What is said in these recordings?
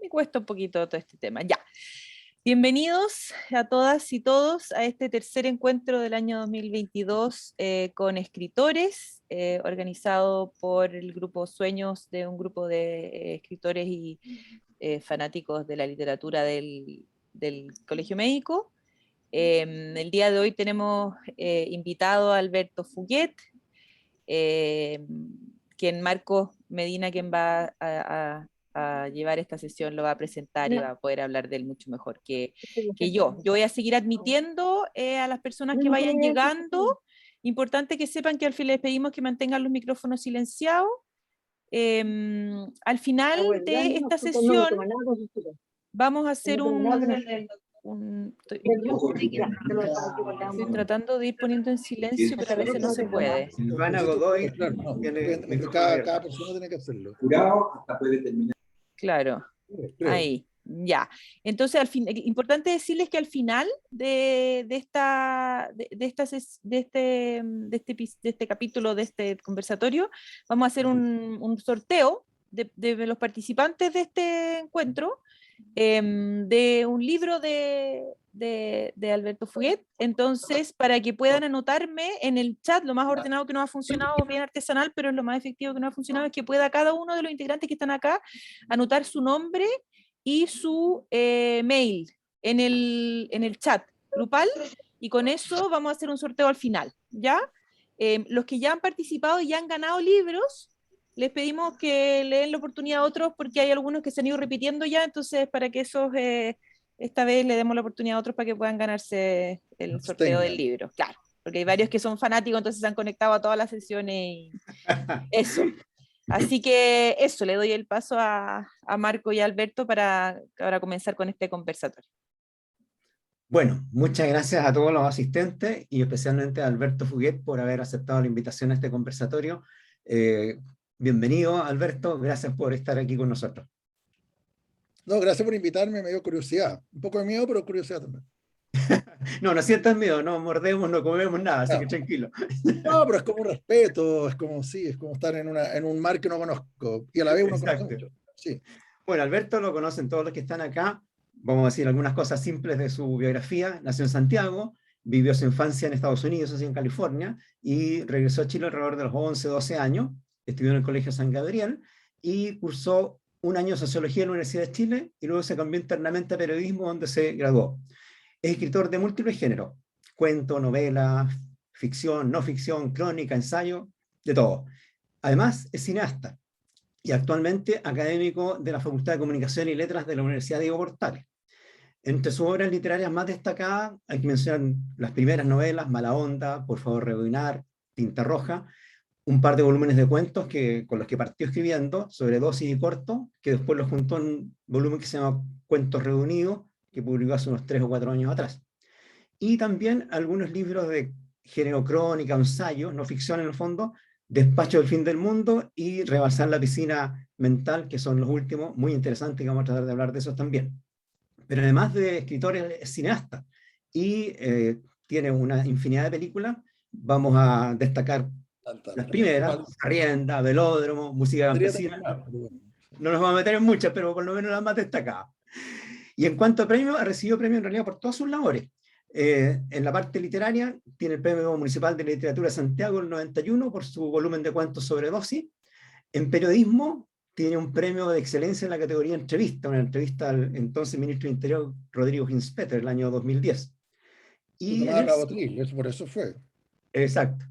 me cuesta un poquito todo este tema. Ya. Bienvenidos a todas y todos a este tercer encuentro del año 2022 con escritores, organizado por el grupo Sueños, de un grupo de escritores y fanáticos de la literatura del Colegio Médico. El día de hoy tenemos invitado a Alberto Fuguet, quien Marcos Medina, quien va a llevar esta sesión, lo va a presentar y va a poder hablar de él mucho mejor que yo. Yo voy a seguir admitiendo a las personas que vayan llegando. Importante que sepan que al fin les pedimos que mantengan los micrófonos silenciados. Al final de esta sesión vamos a hacer estoy tratando de ir poniendo en silencio, pero a veces no se puede. Silvana Godoy, cada persona tiene que hacerlo. hasta puede terminar. Claro, ahí, ya. Entonces, importante decirles que al final de este capítulo, de este conversatorio, vamos a hacer un sorteo de los participantes de este encuentro, de un libro de Alberto Fuguet. Entonces, para que puedan anotarme en el chat, lo más ordenado que nos ha funcionado, bien artesanal, pero es lo más efectivo que nos ha funcionado, es que pueda cada uno de los integrantes que están acá anotar su nombre y su mail en el chat grupal, y con eso vamos a hacer un sorteo al final, ¿ya? Los que ya han participado y ya han ganado libros, les pedimos que le den la oportunidad a otros, porque hay algunos que se han ido repitiendo ya, entonces para que esos, esta vez le demos la oportunidad a otros para que puedan ganarse el sorteo del libro, claro, porque hay varios que son fanáticos, entonces se han conectado a todas las sesiones y eso. Así que eso, le doy el paso a Marco y a Alberto para comenzar con este conversatorio. Bueno, muchas gracias a todos los asistentes y especialmente a Alberto Fuguet por haber aceptado la invitación a este conversatorio. Bienvenido, Alberto, gracias por estar aquí con nosotros. No, gracias por invitarme, me dio curiosidad. Un poco de miedo, pero curiosidad también. No sientas miedo, no mordemos, no comemos nada, así que tranquilo. No, pero es como un respeto, es como estar en un mar que no conozco, y a la vez uno conoce mucho. Sí. Bueno, Alberto lo conocen todos los que están acá. Vamos a decir algunas cosas simples de su biografía. Nació en Santiago, vivió su infancia en Estados Unidos, así en California, y regresó a Chile alrededor de los 11, 12 años. Estudió en el Colegio San Gabriel y cursó un año de Sociología en la Universidad de Chile y luego se cambió internamente a Periodismo, donde se graduó. Es escritor de múltiples géneros: cuento, novela, ficción, no ficción, crónica, ensayo, de todo. Además, es cineasta y actualmente académico de la Facultad de Comunicación y Letras de la Universidad Diego Portales. Entre sus obras literarias más destacadas hay que mencionar las primeras novelas: Mala Onda, Por favor rebobinar, Tinta Roja, un par de volúmenes de cuentos con los que partió escribiendo, sobre dosis y corto, que después los juntó en un volumen que se llama Cuentos Reunidos, que publicó hace unos 3 o 4 años atrás. Y también algunos libros de género crónica, ensayo, no ficción en el fondo: Despacho del fin del mundo y Rebasar la piscina mental, que son los últimos, muy interesantes, y vamos a tratar de hablar de esos también. Pero además de escritor, es cineasta y tiene una infinidad de películas. Vamos a destacar las primeras: Arrienda, Velódromo, Música campesina. No nos vamos a meter en muchas, pero por lo menos las más destacadas. Y en cuanto a premios, ha recibido premios en realidad por todas sus labores. En la parte literaria tiene el Premio Municipal de Literatura de Santiago del 91 por su volumen de cuentos sobre dosis. En periodismo tiene un premio de excelencia en la categoría entrevista, una entrevista al entonces ministro de Interior Rodrigo Ginspeter, el año 2010. Y por eso fue. Exacto.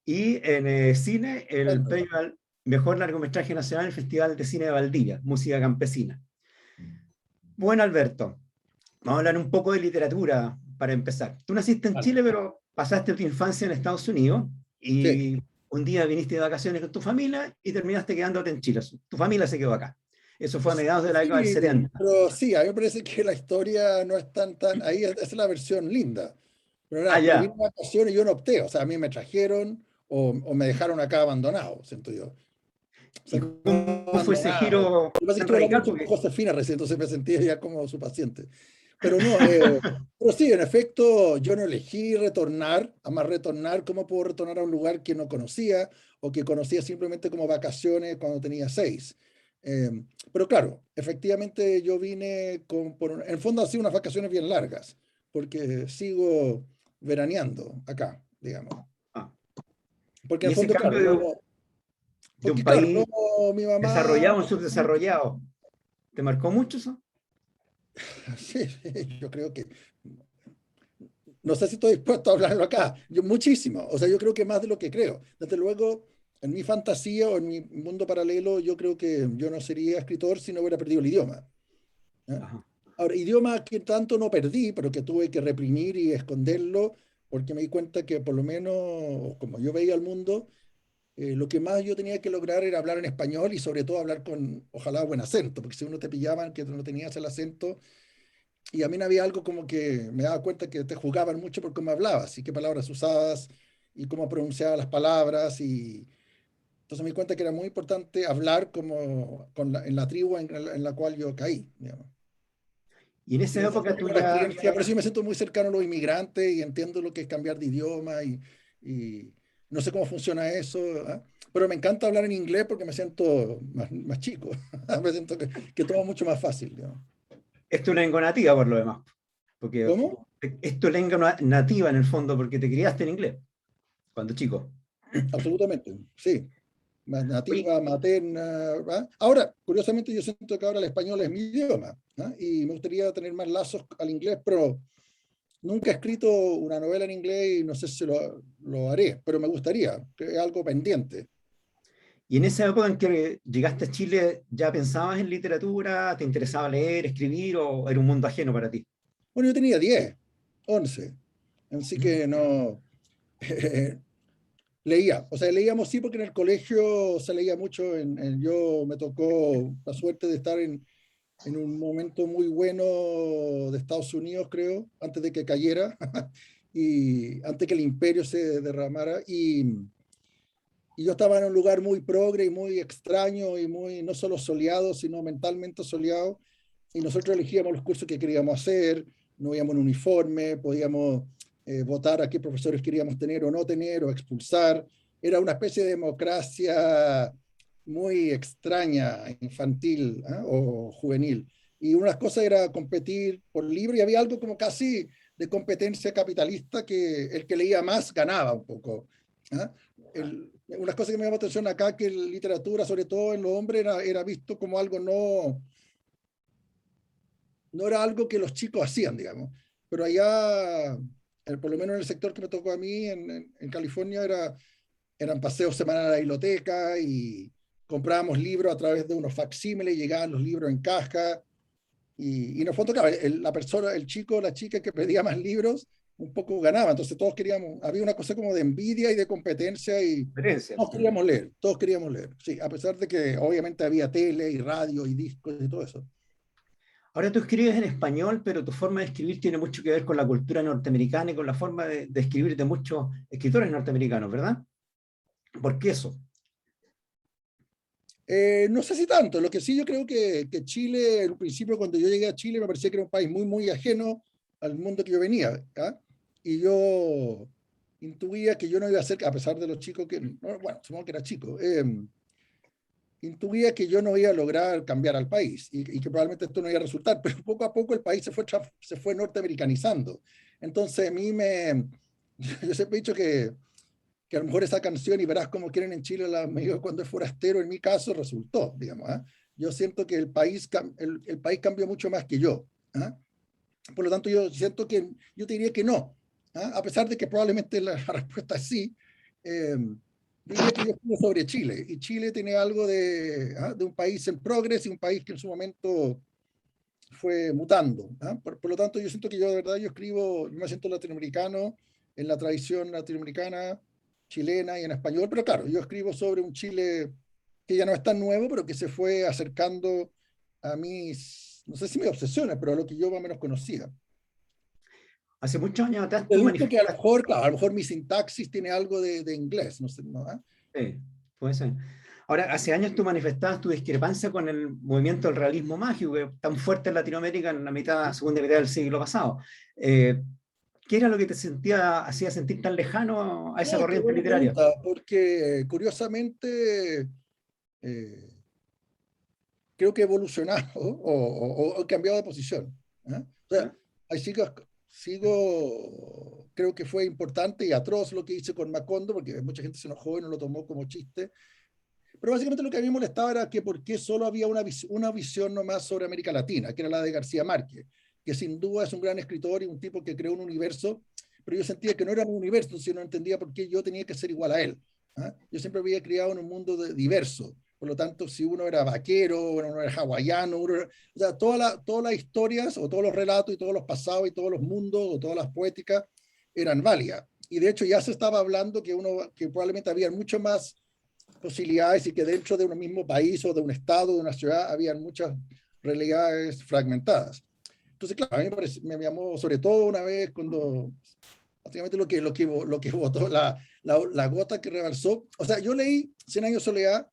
Y en cine, el premio al mejor largometraje nacional en el Festival de Cine de Valdivia, Música campesina. Bueno, Alberto, vamos a hablar un poco de literatura para empezar. Tú naciste en Chile, pero pasaste tu infancia en Estados Unidos y un día viniste de vacaciones con tu familia y terminaste quedándote en Chile. Tu familia se quedó acá. Eso fue a mediados de la década del 70. Pero sí, a mí me parece que la historia no es tan... Ahí es la versión linda. Pero nada, yo vine de vacaciones y yo no opté. O sea, a mí me trajeron o me dejaron acá abandonado, siento yo. O sea, ¿cómo fue ese giro radical? Porque Josefina recién, entonces me sentía ya como su paciente. Pero no, pero sí, en efecto, yo no elegí retornar, además retornar, ¿cómo puedo retornar a un lugar que no conocía o que conocía simplemente como vacaciones cuando tenía 6? Pero claro, efectivamente yo vine en el fondo ha sido unas vacaciones bien largas, porque sigo veraneando acá, digamos. Ah, Porque en y el ese fondo, claro, cambio de un porque claro, país mi mamá, desarrollado a un subdesarrollado, ¿te marcó mucho eso? sí, yo creo que, no sé si estoy dispuesto a hablarlo acá, yo muchísimo, o sea, yo creo que más de lo que creo. Desde luego, en mi fantasía o en mi mundo paralelo, yo creo que yo no sería escritor si no hubiera perdido el idioma. ¿Eh? Ajá. Ahora, idioma que tanto no perdí, pero que tuve que reprimir y esconderlo, porque me di cuenta que por lo menos, como yo veía el mundo, lo que más yo tenía que lograr era hablar en español y sobre todo hablar con, ojalá, buen acento, porque si uno te pillaban que no tenías el acento, y a mí no había algo como que me daba cuenta que te juzgaban mucho por cómo hablabas y qué palabras usabas y cómo pronunciabas las palabras, y entonces me di cuenta que era muy importante hablar como en la tribu en la cual yo caí, digamos. Y en Y esa en esa época fue tú la ya, experiencia, por eso yo me siento muy cercano a los inmigrantes y entiendo lo que es cambiar de idioma y no sé cómo funciona eso, ¿ah? Pero me encanta hablar en inglés porque me siento más chico, me siento que todo es mucho más fácil, digamos. es tu lengua nativa por lo demás, porque ¿Cómo? es tu lengua nativa en el fondo, porque te criaste en inglés cuando chico. Absolutamente, sí. Más Oye, nativa, materna, ¿ah? Ahora, curiosamente, yo siento que ahora el español es mi idioma, ¿ah? Y me gustaría tener más lazos al inglés, pero nunca he escrito una novela en inglés y no sé si lo haré, pero me gustaría, que es algo pendiente. y en esa época en que llegaste a Chile, ¿ya pensabas en literatura? ¿Te interesaba leer, escribir o era un mundo ajeno para ti? Bueno, yo tenía 10, 11, así ¿Mm? que no leía. O sea, leíamos sí porque en el colegio se leía mucho. Yo me tocó la suerte de estar en un momento muy bueno de Estados Unidos, creo, antes de que cayera y antes que el imperio se derramara. Y yo estaba en un lugar muy progre y muy extraño y muy, no solo soleado, sino mentalmente soleado. Y nosotros elegíamos los cursos que queríamos hacer, no íbamos en uniforme, podíamos votar a qué profesores queríamos tener o no tener, o expulsar. Era una especie de democracia muy extraña, infantil, ¿eh? O juvenil. Y una cosa era competir por libro y había algo como casi de competencia capitalista que el que leía más ganaba un poco. ¿Eh? Una cosa que me llama la atención acá, que la literatura, sobre todo en los hombres, era visto como algo no era algo que los chicos hacían, digamos. Pero allá, por lo menos en el sector que me tocó a mí, en California, eran paseos semanales a la biblioteca y comprábamos libros a través de unos facsímiles, llegaban los libros en caja. Y en el fondo, claro, la persona, el chico, la chica que pedía más libros, un poco ganaba. Entonces todos queríamos, había una cosa como de envidia y de competencia y Diferencia. todos queríamos leer. Sí, a pesar de que obviamente había tele y radio y discos y todo eso. Ahora tú escribes en español, pero tu forma de escribir tiene mucho que ver con la cultura norteamericana y con la forma de escribir de muchos escritores norteamericanos, ¿verdad? ¿Por qué eso? No sé si tanto, lo que sí yo creo que Chile, en un principio cuando yo llegué a Chile me parecía que era un país muy, muy ajeno al mundo que yo venía, ¿ah? Y yo intuía que yo no iba a ser, a pesar de los chicos que, no, bueno, supongo que era chico, intuía que yo no iba a lograr cambiar al país y que probablemente esto no iba a resultar, pero poco a poco el país se fue norteamericanizando. Entonces a mí yo siempre he dicho que a lo mejor esa canción y verás cómo quieren en Chile la amigos cuando es forastero, en mi caso resultó, digamos. ¿Eh? Yo siento que el país cambió mucho más que yo. ¿Eh? Por lo tanto, yo siento que yo te diría que no. ¿Eh? A pesar de que probablemente la respuesta es sí, diría que yo escribo sobre Chile. Y Chile tiene algo de un país en progreso y un país que en su momento fue mutando. ¿Eh? Por lo tanto, yo siento que yo de verdad yo me siento latinoamericano en la tradición latinoamericana, chilena y en español, pero claro, yo escribo sobre un Chile que ya no es tan nuevo, pero que se fue acercando a mis, no sé si mis obsesiones, pero a lo que yo más o menos conocía. Hace muchos años atrás tú Deduzco que a lo manifestaste, mejor, claro, a lo mejor mi sintaxis tiene algo de inglés, no sé, ¿no? ¿Eh? puede ser. Ahora, hace años tú manifestabas tu discrepancia con el movimiento del realismo mágico, que es tan fuerte en Latinoamérica en la segunda mitad del siglo pasado. Eh, ¿Qué era lo que hacía sentir tan lejano a esa No, qué corriente buena literaria? pregunta, porque curiosamente, eh, creo que he evolucionado o cambiado de posición. O sea, ahí creo que fue importante y atroz lo que hice con Macondo, porque mucha gente se enojó y no lo tomó como chiste. Pero básicamente lo que a mí me molestaba era que por qué solo había una visión nomás sobre América Latina, que era la de García Márquez, que sin duda es un gran escritor y un tipo que creó un universo, pero yo sentía que no era un universo, sino no entendía por qué yo tenía que ser igual a él. Yo siempre había criado en un mundo diverso, por lo tanto, si uno era vaquero, uno era hawaiano, o sea, todas las historias, o todos los relatos, y todos los pasados, y todos los mundos, o todas las poéticas, eran válidas. Y de hecho ya se estaba hablando que probablemente había mucho más posibilidades y que dentro de un mismo país o de un estado, de una ciudad, habían muchas realidades fragmentadas. Entonces, claro, a mí me llamó, sobre todo una vez cuando, básicamente lo que votó, la gota que rebalsó. O sea, yo leí 100 años de soledad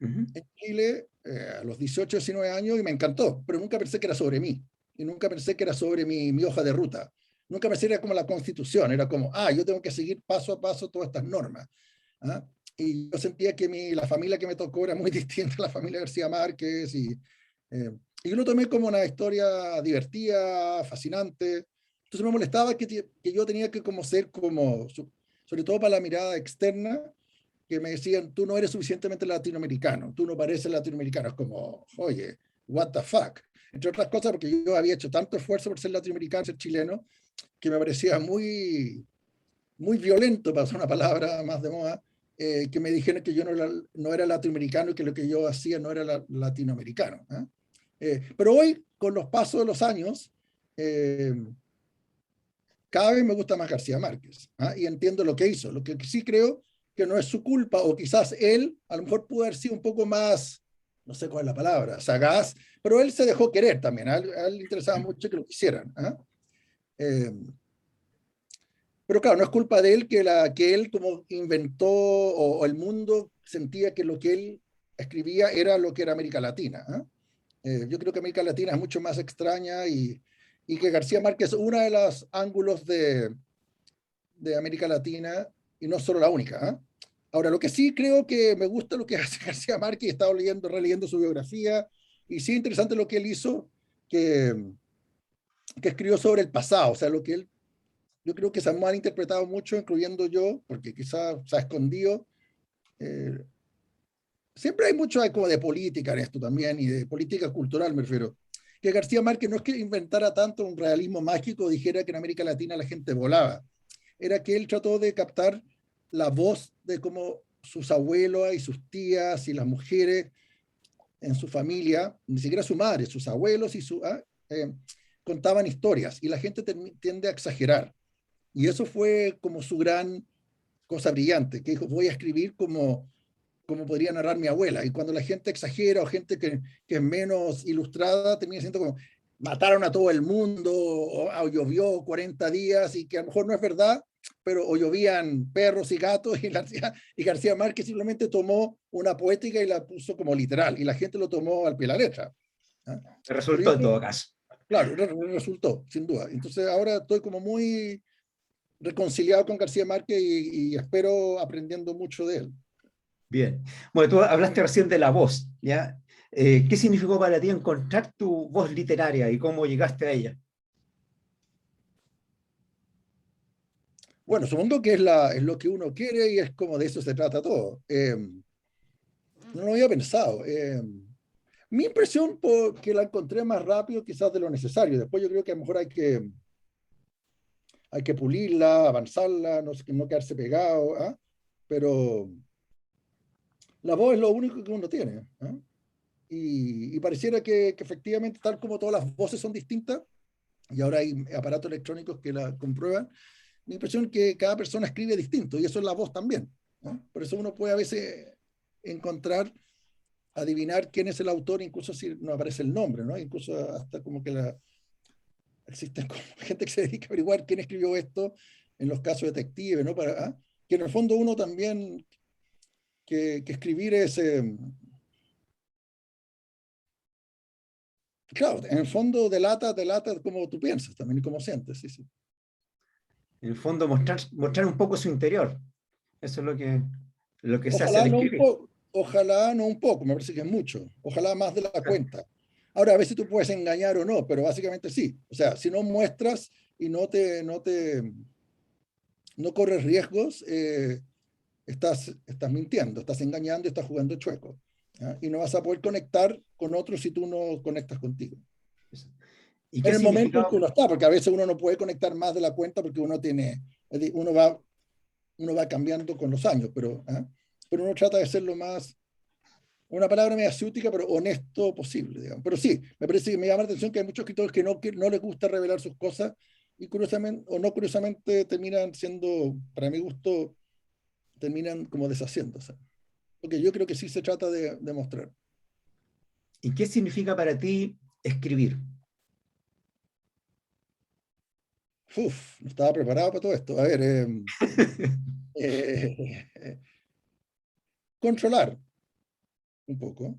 en Chile a los 18, 19 años y me encantó, pero nunca pensé que era sobre mí. Y nunca pensé que era sobre mi hoja de ruta. Nunca pensé que era como la Constitución, era como, yo tengo que seguir paso a paso todas estas normas. Y yo sentía que la familia que me tocó era muy distinta a la familia García Márquez, y yo lo tomé como una historia divertida, fascinante. Entonces me molestaba que yo tenía que ser sobre todo para la mirada externa, que me decían, tú no eres suficientemente latinoamericano, tú no pareces latinoamericano. Es como, oye, what the fuck. Entre otras cosas porque yo había hecho tanto esfuerzo por ser latinoamericano, ser chileno, que me parecía muy, muy violento, para usar una palabra más de moda, que me dijeron que yo no era latinoamericano y que lo que yo hacía no era latinoamericano. Pero hoy, con los pasos de los años, cada vez me gusta más García Márquez, y entiendo lo que hizo. Lo que sí creo que no es su culpa, o quizás él a lo mejor pudo haber sido un poco más, no sé cuál es la palabra, sagaz, pero él se dejó querer también. A él le interesaba mucho que lo quisieran. Pero claro, no es culpa de él que él como inventó, o el mundo sentía que lo que él escribía era lo que era América Latina. Yo creo que América Latina es mucho más extraña, y que García Márquez es uno de los ángulos de América Latina y no solo la única. Ahora, lo que sí creo que me gusta lo que hace García Márquez, he estado releyendo su biografía, y sí interesante lo que él hizo, que escribió sobre el pasado, o sea, yo creo que se ha mal interpretado mucho, incluyendo yo, porque quizás se ha escondido. Siempre hay mucho como de política en esto también, y de política cultural me refiero. Que García Márquez no es que inventara tanto un realismo mágico, dijera que en América Latina la gente volaba. Era que él trató de captar la voz de cómo sus abuelos y sus tías y las mujeres en su familia, ni siquiera su madre, sus abuelos contaban historias, y la gente tiende a exagerar. Y eso fue como su gran cosa brillante, que dijo, voy a escribir como podría narrar mi abuela. Y cuando la gente exagera, o gente que es menos ilustrada, termina siendo como, mataron a todo el mundo, o llovió 40 días, y que a lo mejor no es verdad, pero o llovían perros y gatos, y García Márquez simplemente tomó una poética y la puso como literal, y la gente lo tomó al pie de la letra. Resultó en todo caso. Claro, resultó, sin duda. Entonces ahora estoy como muy reconciliado con García Márquez, y espero aprendiendo mucho de él. Bien. Bueno, tú hablaste recién de la voz, ¿ya? ¿Qué significó para ti encontrar tu voz literaria y cómo llegaste a ella? Bueno, supongo que es lo que uno quiere, y es como de eso se trata todo. No lo había pensado. Mi impresión, que la encontré más rápido quizás de lo necesario. Después yo creo que a lo mejor hay que pulirla, avanzarla, no quedarse pegado, pero la voz es lo único que uno tiene. Y pareciera que efectivamente, tal como todas las voces son distintas, y ahora hay aparatos electrónicos que la comprueban, mi impresión es que cada persona escribe distinto, y eso es la voz también. Por eso uno puede a veces adivinar quién es el autor, incluso si no aparece el nombre, ¿no? Incluso hasta como que existen como gente que se dedica a averiguar quién escribió esto en los casos detectives, ¿no? Que en el fondo uno también, que escribir es, claro, en el fondo delata como tú piensas también, y cómo sientes, sí, sí. En el fondo, mostrar un poco su interior. Eso es lo que se hace Ojalá al no escribir. Ojalá no un poco, me parece que es mucho. Ojalá más de la cuenta. Ahora, a veces tú puedes engañar o no, pero básicamente sí. O sea, si no muestras y no corres riesgos, estás mintiendo, estás engañando y estás jugando chueco. ¿Ya? Y no vas a poder conectar con otros si tú no conectas contigo. ¿Y qué En el momento en significa? que uno está, porque a veces uno no puede conectar más de la cuenta porque uno va cambiando con los años, pero uno trata de ser lo más, una palabra media ciútica, pero honesto posible, digamos. Pero sí, me parece que me llama la atención que hay muchos escritores que no les gusta revelar sus cosas y curiosamente, o no curiosamente, terminan siendo, para mi gusto, terminan como deshaciéndose. Porque yo creo que sí se trata de mostrar. ¿Y qué significa para ti escribir? Uf, no estaba preparado para todo esto. A ver, eh, controlar un poco,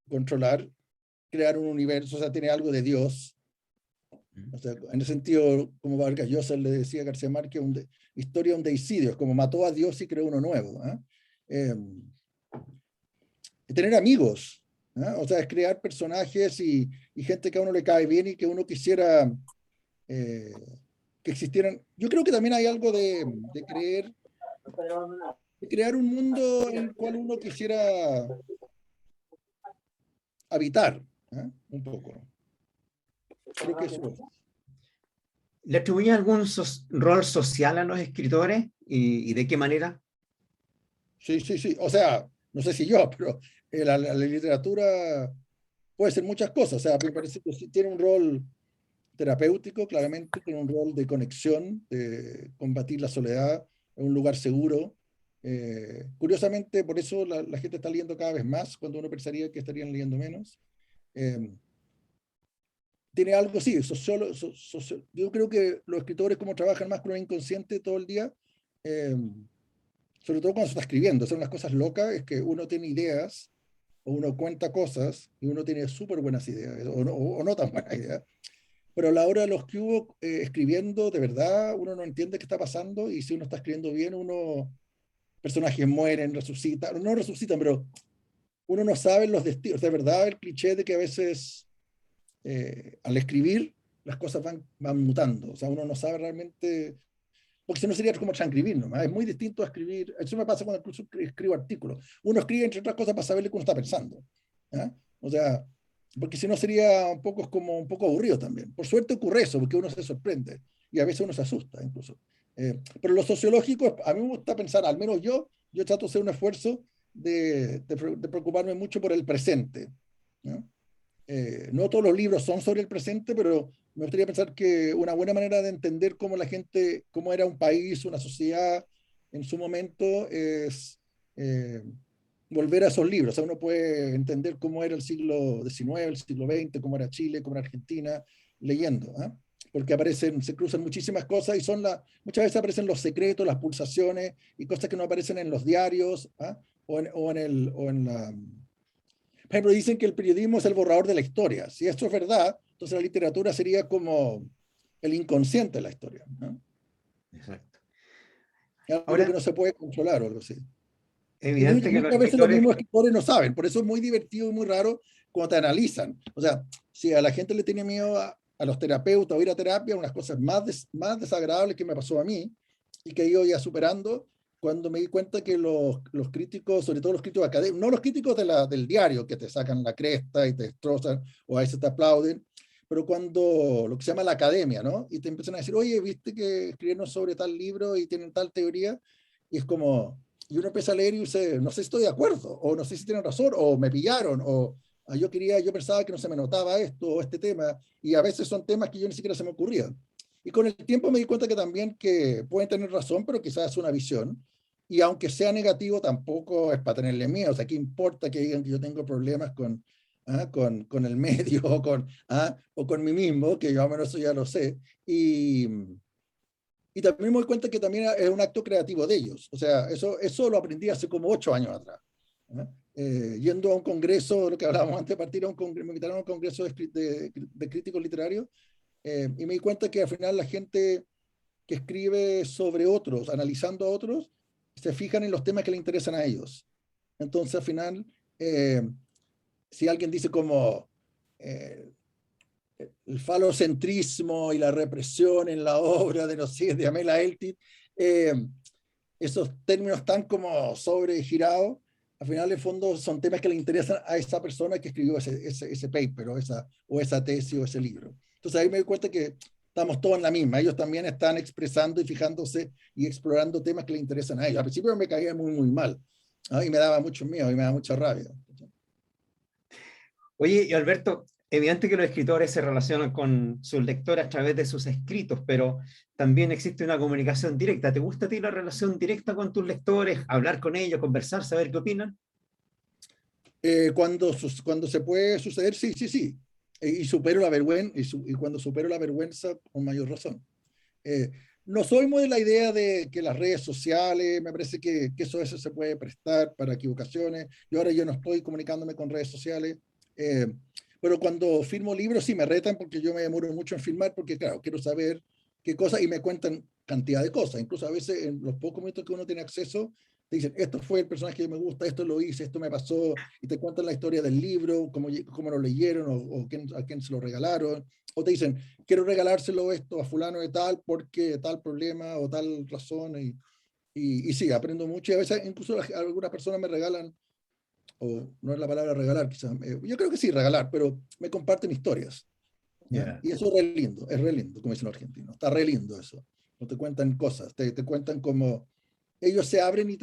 controlar, crear un universo, o sea, tiene algo de Dios. O sea, en ese sentido, como Vargas Llosa le decía a García Márquez, historia de un deicidio, es como mató a Dios y creó uno nuevo. Tener amigos, o sea, es crear personajes y gente que a uno le cae bien y que uno quisiera que existieran. Yo creo que también hay algo de crear un mundo en el cual uno quisiera habitar, un poco. Creo que eso es. ¿Le atribuye algún rol social a los escritores y de qué manera? Sí, sí, sí. O sea, no sé si yo, pero la literatura puede ser muchas cosas. O sea, me parece que sí tiene un rol terapéutico, claramente, tiene un rol de conexión, de combatir la soledad en un lugar seguro. Curiosamente, por eso la gente está leyendo cada vez más, cuando uno pensaría que estarían leyendo menos. Eh, Tiene algo, sí, yo creo que los escritores como trabajan más con el inconsciente todo el día, eh, sobre todo cuando se está escribiendo, son unas cosas locas, es que uno tiene ideas, o uno cuenta cosas, y uno tiene súper buenas ideas, o no tan buenas ideas, pero a la hora de los que hubo escribiendo, de verdad, uno no entiende qué está pasando, y si uno está escribiendo bien, personajes mueren, resucitan, no resucitan, pero uno no sabe los destinos, de verdad el cliché de que a veces al escribir las cosas van mutando, o sea, uno no sabe realmente, porque si no sería como transcribir nomás, es muy distinto a escribir, eso me pasa cuando incluso escribo artículos, uno escribe entre otras cosas para saber lo que uno está pensando, ¿ya? O sea, porque si no sería un poco, como un poco aburrido también. Por suerte ocurre eso, porque uno se sorprende y a veces uno se asusta incluso. Pero lo sociológico, a mí me gusta pensar, al menos yo trato de hacer un esfuerzo de preocuparme mucho por el presente, ¿no? No todos los libros son sobre el presente, pero me gustaría pensar que una buena manera de entender cómo la gente, cómo era un país, una sociedad en su momento, es volver a esos libros. O sea, uno puede entender cómo era el siglo XIX, el siglo XX, cómo era Chile, cómo era Argentina, leyendo, porque se cruzan muchísimas cosas y muchas veces aparecen los secretos, las pulsaciones y cosas que no aparecen en los diarios, o en la... Por ejemplo, dicen que el periodismo es el borrador de la historia. Si esto es verdad, entonces la literatura sería como el inconsciente de la historia, ¿no? Exacto. Algo que Ahora, no se puede controlar o algo así. Y evidente que los muchas veces los escritores, mismos escritores no saben. Por eso es muy divertido y muy raro cuando te analizan. O sea, si a la gente le tiene miedo a los terapeutas o ir a terapia, unas cosas más desagradables que me pasó a mí y que he ido ya superando cuando me di cuenta que los críticos, sobre todo los críticos académicos, no los críticos del diario que te sacan la cresta y te destrozan o a veces te aplauden, pero cuando lo que se llama la academia, ¿no? Y te empiezan a decir, oye, viste que escribieron sobre tal libro y tienen tal teoría, y es como, y uno empieza a leer y dice, no sé si estoy de acuerdo, o no sé si tienen razón, o me pillaron, o yo pensaba que no se me notaba esto o este tema, y a veces son temas que yo ni siquiera se me ocurrían. Y con el tiempo me di cuenta que también que pueden tener razón, pero quizás es una visión, y aunque sea negativo, tampoco es para tenerle miedo. O sea, ¿qué importa que digan que yo tengo problemas con el medio o con mí mismo, que yo al menos eso ya lo sé? Y también me doy cuenta que también es un acto creativo de ellos. O sea, eso lo aprendí hace como 8 años atrás. Yendo a un congreso, lo que hablábamos antes de partir, me invitaron a un congreso de críticos literarios, y me di cuenta que al final la gente que escribe sobre otros, analizando a otros, se fijan en los temas que les interesan a ellos. Entonces, al final, si alguien dice como el falocentrismo y la represión en la obra de, no sé, de Amela Eltit, esos términos están como sobregirados, al final, en fondo, son temas que le interesan a esa persona que escribió ese paper o esa tesis o ese libro. Entonces ahí me doy cuenta que estamos todos en la misma. Ellos también están expresando y fijándose y explorando temas que le interesan a ellos. Al principio me caía muy, muy mal. Y me daba mucho miedo y me daba mucha rabia. Oye, y Alberto, evidente que los escritores se relacionan con sus lectores a través de sus escritos, pero también existe una comunicación directa. ¿Te gusta a ti la relación directa con tus lectores? Hablar con ellos, conversar, saber qué opinan. Cuando se puede suceder, sí, sí, sí. Y supero la vergüenza, y cuando supero la vergüenza, con mayor razón. No soy muy de la idea de que las redes sociales, me parece que eso se puede prestar para equivocaciones. Yo no estoy comunicándome con redes sociales. Pero cuando firmo libros sí me retan porque yo me demoro mucho en firmar porque, claro, quiero saber qué cosas y me cuentan cantidad de cosas. Incluso a veces en los pocos minutos que uno tiene acceso, te dicen, esto fue el personaje que me gusta, esto lo hice, esto me pasó, y te cuentan la historia del libro, cómo lo leyeron o a quién se lo regalaron. O te dicen, quiero regalárselo esto a fulano de tal porque tal problema o tal razón. Y sí, aprendo mucho y a veces incluso algunas personas me regalan, o no es la palabra regalar, quizás, yo creo que sí, regalar, pero me comparten historias. Yeah. Y eso es re lindo, como dicen los argentinos. Está re lindo eso. No te cuentan cosas, te cuentan como ellos se abren y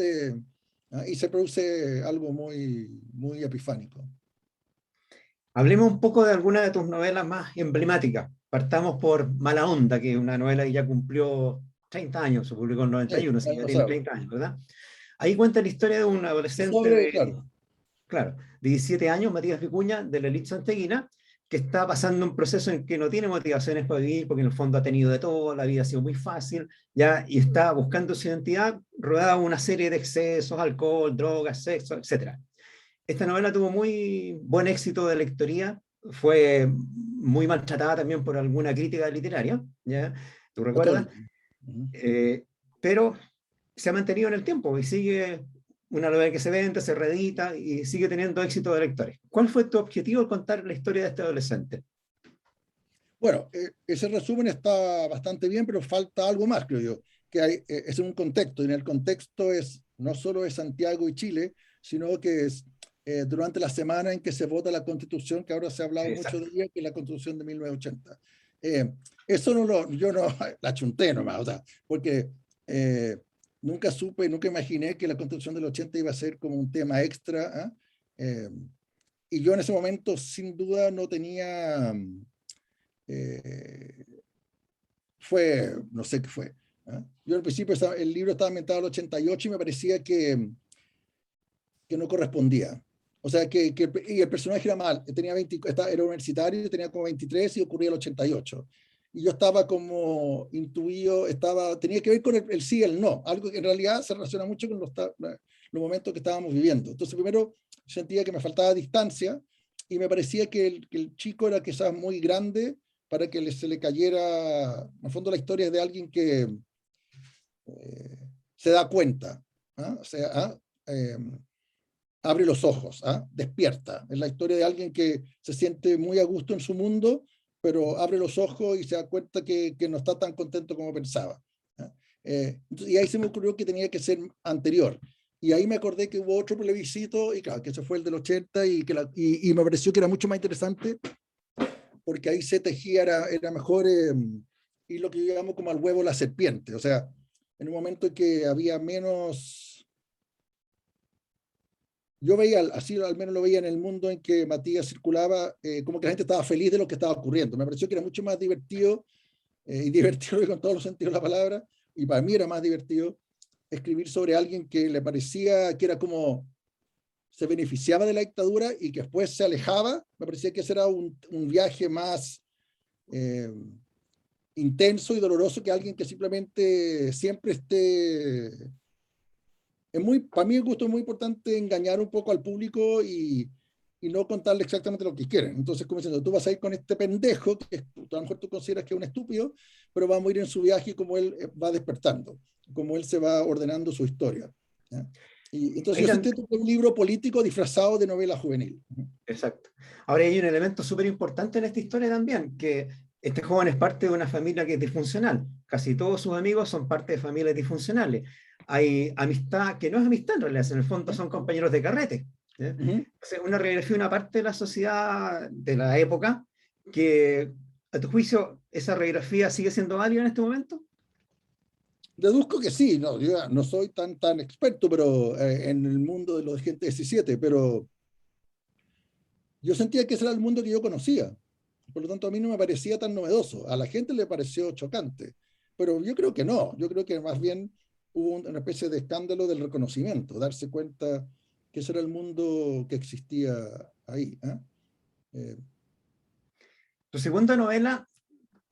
se produce algo muy, muy epifánico. Hablemos un poco de alguna de tus novelas más emblemáticas. Partamos por Mala Onda, que es una novela que ya cumplió 30 años, se publicó en 91, Sí, así que ya tiene 30 años, ¿verdad? Ahí cuenta la historia de un adolescente claro. claro, de 17 años, Matías Vicuña, de la elite santiaguina, que está pasando un proceso en que no tiene motivaciones para vivir, porque en el fondo ha tenido de todo, la vida ha sido muy fácil, ya, y está buscando su identidad rodeada de una serie de excesos, alcohol, drogas, sexo, etc. Esta novela tuvo muy buen éxito de lectoría, fue muy maltratada también por alguna crítica literaria, ¿ya? ¿Tú recuerdas? Católico. Uh-huh. Pero se ha mantenido en el tiempo y sigue una novela que se vende, se reedita y sigue teniendo éxito de lectores. ¿Cuál fue tu objetivo al contar la historia de este adolescente? Bueno, ese resumen está bastante bien, pero falta algo más, creo yo, que es un contexto, y en el contexto no solo es Santiago y Chile, sino que es durante la semana en que se vota la Constitución, que ahora se ha hablado mucho de ella, que es la Constitución de 1980. Eso yo no la chunté nomás, o sea, porque nunca imaginé que la Constitución del 80 iba a ser como un tema extra, y yo en ese momento, sin duda, no tenía... no sé qué fue. Yo al principio el libro estaba ambientado en el 88 y me parecía que no correspondía. O sea, y el personaje era mal, era universitario, tenía como 23 y ocurría el 88. Y yo estaba como intuido, tenía que ver con el sí y el no, algo que en realidad se relaciona mucho con los momentos que estábamos viviendo. Entonces, primero sentía que me faltaba distancia y me parecía que el chico era quizás muy grande para que se le cayera. En el fondo, la historia es de alguien que se da cuenta, o sea, abre los ojos, despierta. Es la historia de alguien que se siente muy a gusto en su mundo, pero abre los ojos y se da cuenta que no está tan contento como pensaba. Y ahí se me ocurrió que tenía que ser anterior. Y ahí me acordé que hubo otro plebiscito, y claro, que ese fue el del 80, y me pareció que era mucho más interesante, porque ahí se tejía, era mejor, y lo que yo llamo como al huevo la serpiente. O sea, en un momento en que había menos... Yo veía, así al menos lo veía en el mundo en que Matías circulaba, como que la gente estaba feliz de lo que estaba ocurriendo. Me pareció que era mucho más divertido, y divertido con todos los sentidos de la palabra, y para mí era más divertido escribir sobre alguien que le parecía que era como se beneficiaba de la dictadura y que después se alejaba. Me parecía que ese era un viaje más intenso y doloroso que alguien que simplemente siempre esté... Para mí el gusto es muy importante engañar un poco al público y no contarle exactamente lo que quieren. Entonces, como diciendo, tú vas a ir con este pendejo, que a lo mejor tú consideras que es un estúpido, pero vamos a ir en su viaje como él va despertando, como él se va ordenando su historia. ¿ya? Y entonces Ahí yo sentí que es un libro político disfrazado de novela juvenil. Exacto. Ahora hay un elemento súper importante en esta historia también, que este joven es parte de una familia que es disfuncional. Casi todos sus amigos son parte de familias disfuncionales. Hay amistad que no es amistad en realidad, en el fondo son compañeros de carrete. ¿Sí? Entonces, una radiografía, una parte de la sociedad de la época, que a tu juicio esa radiografía sigue siendo válida en este momento. Deduzco que sí, no, yo no soy tan experto pero, en el mundo de los Gente 17, pero yo sentía que ese era el mundo que yo conocía. Por lo tanto, a mí no me parecía tan novedoso. A la gente le pareció chocante. Pero yo creo que no. Yo creo que más bien hubo una especie de escándalo del reconocimiento, darse cuenta que ese era el mundo que existía ahí. Tu segunda novela,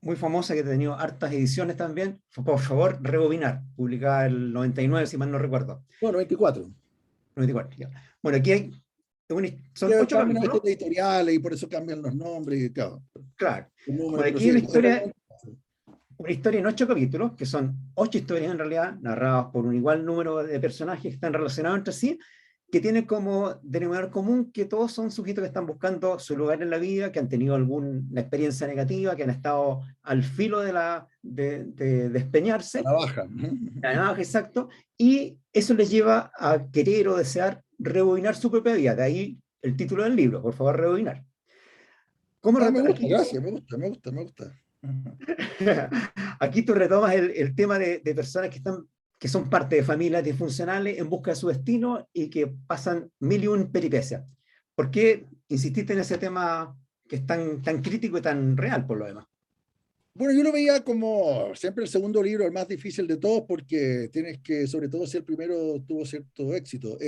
muy famosa, que ha tenido hartas ediciones también, fue Por favor, Rebobinar, publicada en el 99, si mal no recuerdo. Bueno, 24. 94, ya. Bueno, aquí hay son Que 8 cambian a capítulos. veces editoriales y por eso cambian los nombres. Y, claro, Claro. el número, Bueno, pero aquí sí, hay era una historia en 8 capítulos, que son 8 historias en realidad, narradas por un igual número de personajes que están relacionados entre sí, que tienen como denominador común que todos son sujetos que están buscando su lugar en la vida, que han tenido alguna experiencia negativa, que han estado al filo de la despeñarse, navaja. la navaja, exacto, y eso les lleva a querer o desear rebobinar su propia vida. De ahí el título del libro, por favor, rebobinar. ¿Cómo Me gusta, aquí gracias, me gusta. aquí tú retomas el tema de personas que son parte de familias disfuncionales en busca de su destino y que pasan mil y un peripecias? ¿Por qué insististe en ese tema que es tan crítico y tan real por lo demás? Bueno, yo lo veía como siempre el segundo libro, el más difícil de todos, porque tienes que, sobre todo si el primero tuvo cierto éxito.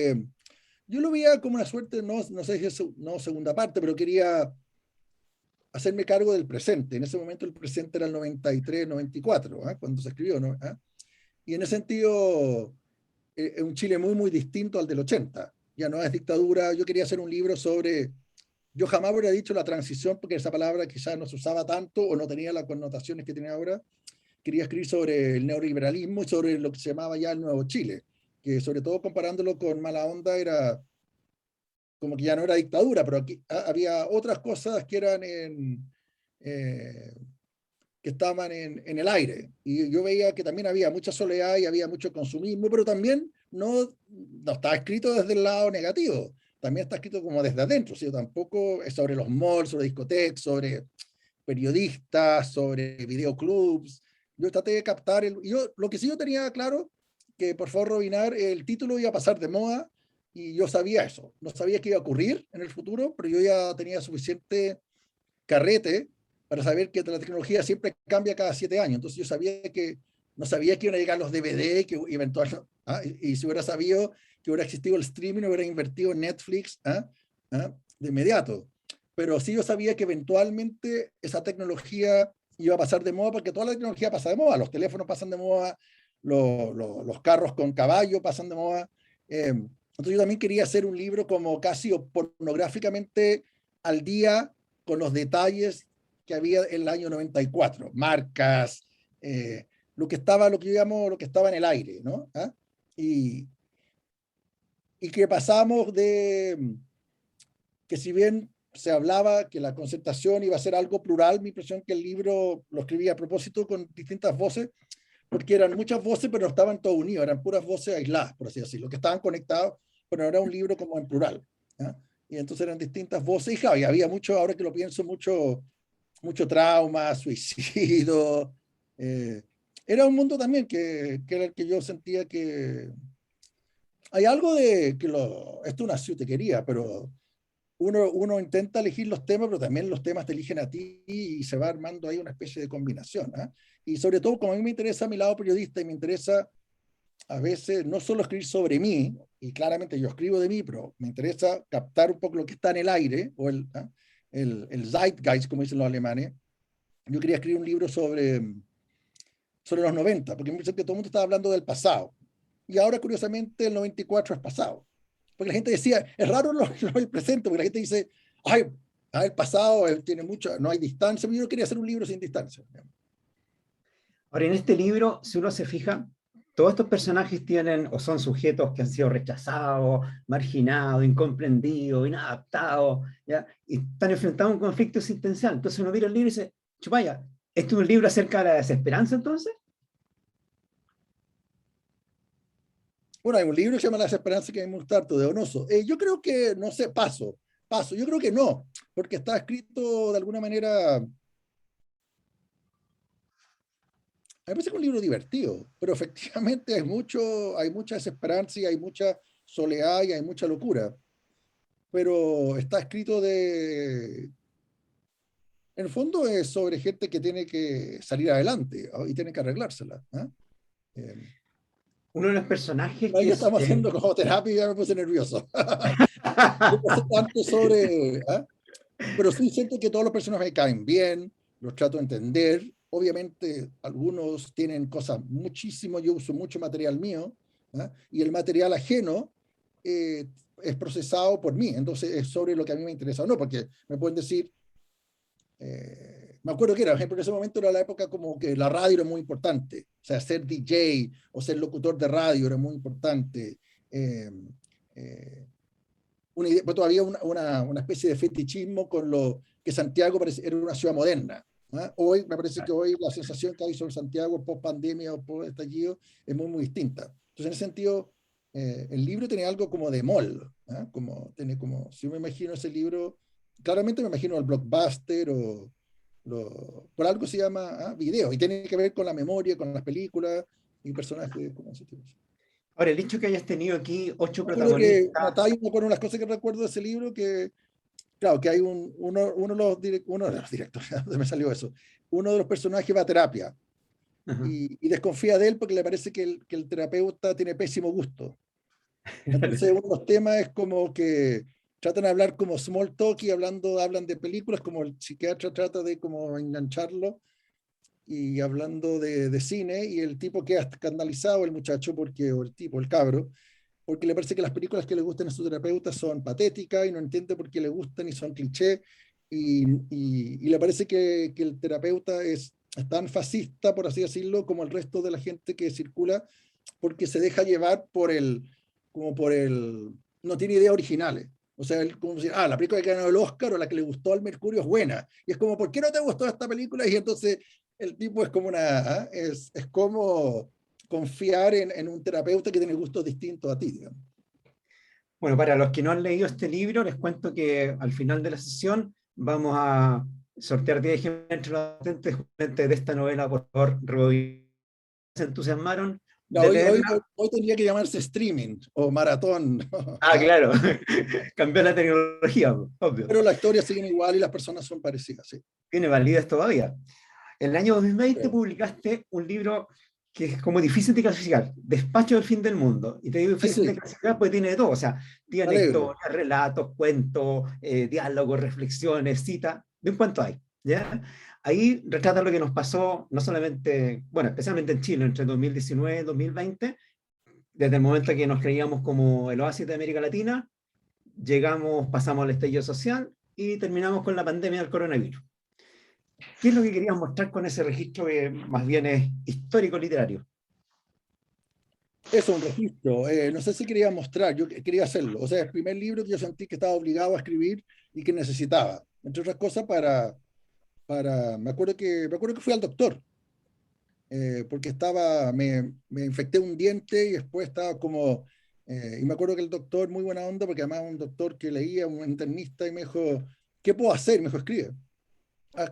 Yo lo veía como una suerte, no sé si es no segunda parte, pero quería hacerme cargo del presente. En ese momento el presente era el 93, 94, cuando se escribió, ¿no? Y en ese sentido, es un Chile muy distinto al del 80. Ya no es dictadura. Yo quería hacer un libro sobre... Yo jamás hubiera dicho la transición, porque esa palabra quizás no se usaba tanto o no tenía las connotaciones que tiene ahora. Quería escribir sobre el neoliberalismo y sobre lo que se llamaba ya el Nuevo Chile, que sobre todo comparándolo con Mala Onda era como que ya no era dictadura, pero aquí había otras cosas que eran eh, que estaban en el aire. Y yo veía que también había mucha soledad y había mucho consumismo, pero también no estaba escrito desde el lado negativo, también está escrito como desde adentro, ¿sí? Tampoco es sobre los malls, sobre discotecas, sobre periodistas, sobre videoclubs. Yo traté de captar, lo que sí yo tenía claro, que por favor, Robinar, el título iba a pasar de moda, y yo sabía eso. No sabía qué iba a ocurrir en el futuro, pero yo ya tenía suficiente carrete para saber que la tecnología siempre cambia cada 7 años. Entonces yo no sabía que iban a llegar los DVD, que eventualmente, y si hubiera sabido que hubiera existido el streaming, hubiera invertido en Netflix de inmediato. Pero sí yo sabía que eventualmente esa tecnología iba a pasar de moda, porque toda la tecnología pasa de moda. Los teléfonos pasan de moda, los carros con caballo pasan de moda. Entonces yo también quería hacer un libro como casi pornográficamente al día, con los detalles que había en el año 94, marcas, lo que yo llamo lo que estaba en el aire, ¿no? Y, y que pasamos de que, si bien se hablaba que la concertación iba a ser algo plural, mi impresión que el libro lo escribí a propósito con distintas voces, porque eran muchas voces, pero no estaban todos unidos, eran puras voces aisladas, por así decirlo, que estaban conectados, pero era un libro como en plural. Y entonces eran distintas voces, y claro, y había mucho, ahora que lo pienso, mucho trauma, suicidio. Era un mundo también que era el que yo sentía que... Hay algo de que esto es una ciutequería, pero uno intenta elegir los temas, pero también los temas te eligen a ti y se va armando ahí una especie de combinación. Y sobre todo, como a mí me interesa mi lado periodista y me interesa a veces no solo escribir sobre mí, y claramente yo escribo de mí, pero me interesa captar un poco lo que está en el aire, o el Zeitgeist, como dicen los alemanes. Yo quería escribir un libro sobre los 90, porque me parece que todo el mundo estaba hablando del pasado. Y ahora, curiosamente, el 94 es pasado. Porque la gente decía, es raro el presente, porque la gente dice, ay, el pasado tiene mucho, no hay distancia, pero yo quería hacer un libro sin distancia. Ahora, en este libro, si uno se fija, todos estos personajes tienen o son sujetos que han sido rechazados, marginados, incomprendidos, inadaptados, ¿ya? Y están enfrentados a un conflicto existencial. Entonces uno mira el libro y dice, chupaya, ¿esto es un libro acerca de la desesperanza entonces? Bueno, hay un libro que se llama La desesperanza que hay en Mostarto, de Donoso. Yo creo que, no sé, paso. Yo creo que no, porque está escrito de alguna manera. A mí me parece que es un libro divertido, pero efectivamente hay mucha desesperanza y hay mucha soledad y hay mucha locura. Pero está escrito en el fondo es sobre gente que tiene que salir adelante, ¿no? Y tiene que arreglársela, ¿eh? Eh, Uno de los personajes Ahí que es... estamos haciendo como terapia y ya me puse nervioso. No sé tanto sobre, ¿eh? Pero sí siento que todos los personajes me caen bien, los trato de entender. Obviamente, algunos tienen cosas muchísimo, yo uso mucho material mío, ¿eh? Y el material ajeno es procesado por mí, entonces es sobre lo que a mí me interesa o no, porque me pueden decir, me acuerdo que era, por ejemplo, en ese momento era la época como que la radio era muy importante, o sea, ser DJ o ser locutor de radio era muy importante. Eh, eh, pues todavía una especie de fetichismo con lo que Santiago era una ciudad moderna, ¿eh? Hoy, me parece que hoy la sensación que hay sobre Santiago post pandemia o post estallido es muy, muy distinta. Entonces, en ese sentido, el libro tiene algo como de mall, ¿eh? Si yo me imagino ese libro, claramente me imagino el blockbuster por algo se llama video, y tiene que ver con la memoria, con las películas y personajes como ese tipo. Ahora, el hecho que hayas tenido aquí 8 Me acuerdo que protagonistas... una de las cosas que recuerdo de ese libro que, claro, que hay uno de los directores, me salió eso, uno de los personajes va a terapia y desconfía de él porque le parece que el terapeuta tiene pésimo gusto. Entonces uno de los temas es como que tratan de hablar como small talk y hablan de películas, como el psiquiatra trata de como engancharlo y hablando de cine, y el tipo queda escandalizado, el muchacho, el cabro, porque le parece que las películas que le gustan a su terapeuta son patéticas y no entiende por qué le gustan y son cliché, y le parece que el terapeuta es tan fascista, por así decirlo, como el resto de la gente que circula, porque se deja llevar no tiene ideas originales. O sea, él como decir, la película que ganó el Oscar o la que le gustó al Mercurio es buena. Y es como, ¿por qué no te gustó esta película? Y entonces el tipo es como es como confiar en un terapeuta que tiene gustos distintos a ti, digamos. Bueno, para los que no han leído este libro, les cuento que al final de la sesión vamos a sortear 10 ejemplos entre los asistentes justamente de esta novela, por favor, se entusiasmaron No, de leerla. hoy tendría que llamarse streaming o maratón. Claro, cambió la tecnología, obvio. Pero la historia sigue igual y las personas son parecidas, sí. Tiene validez todavía. En el año 2020 Sí. publicaste un libro que es como difícil de clasificar, Despacho del fin del mundo. Y te digo difícil de clasificar porque tiene de todo, o sea, tiene historias, relatos, cuentos, diálogos, reflexiones, citas, de un cuento hay, ¿ya? Ahí retrata lo que nos pasó, no solamente, bueno, especialmente en Chile, entre 2019 y 2020, desde el momento que nos creíamos como el oasis de América Latina, pasamos al estallido social y terminamos con la pandemia del coronavirus. ¿Qué es lo que querías mostrar con ese registro que más bien es histórico-literario? Es un registro. No sé si quería mostrar, yo quería hacerlo. O sea, el primer libro que yo sentí que estaba obligado a escribir y que necesitaba. Entre otras cosas, me acuerdo que fui al doctor, porque me infecté un diente y después estaba como, y me acuerdo que el doctor, muy buena onda, porque además un doctor que leía, un internista, y me dijo, ¿qué puedo hacer? Me dijo, escribe.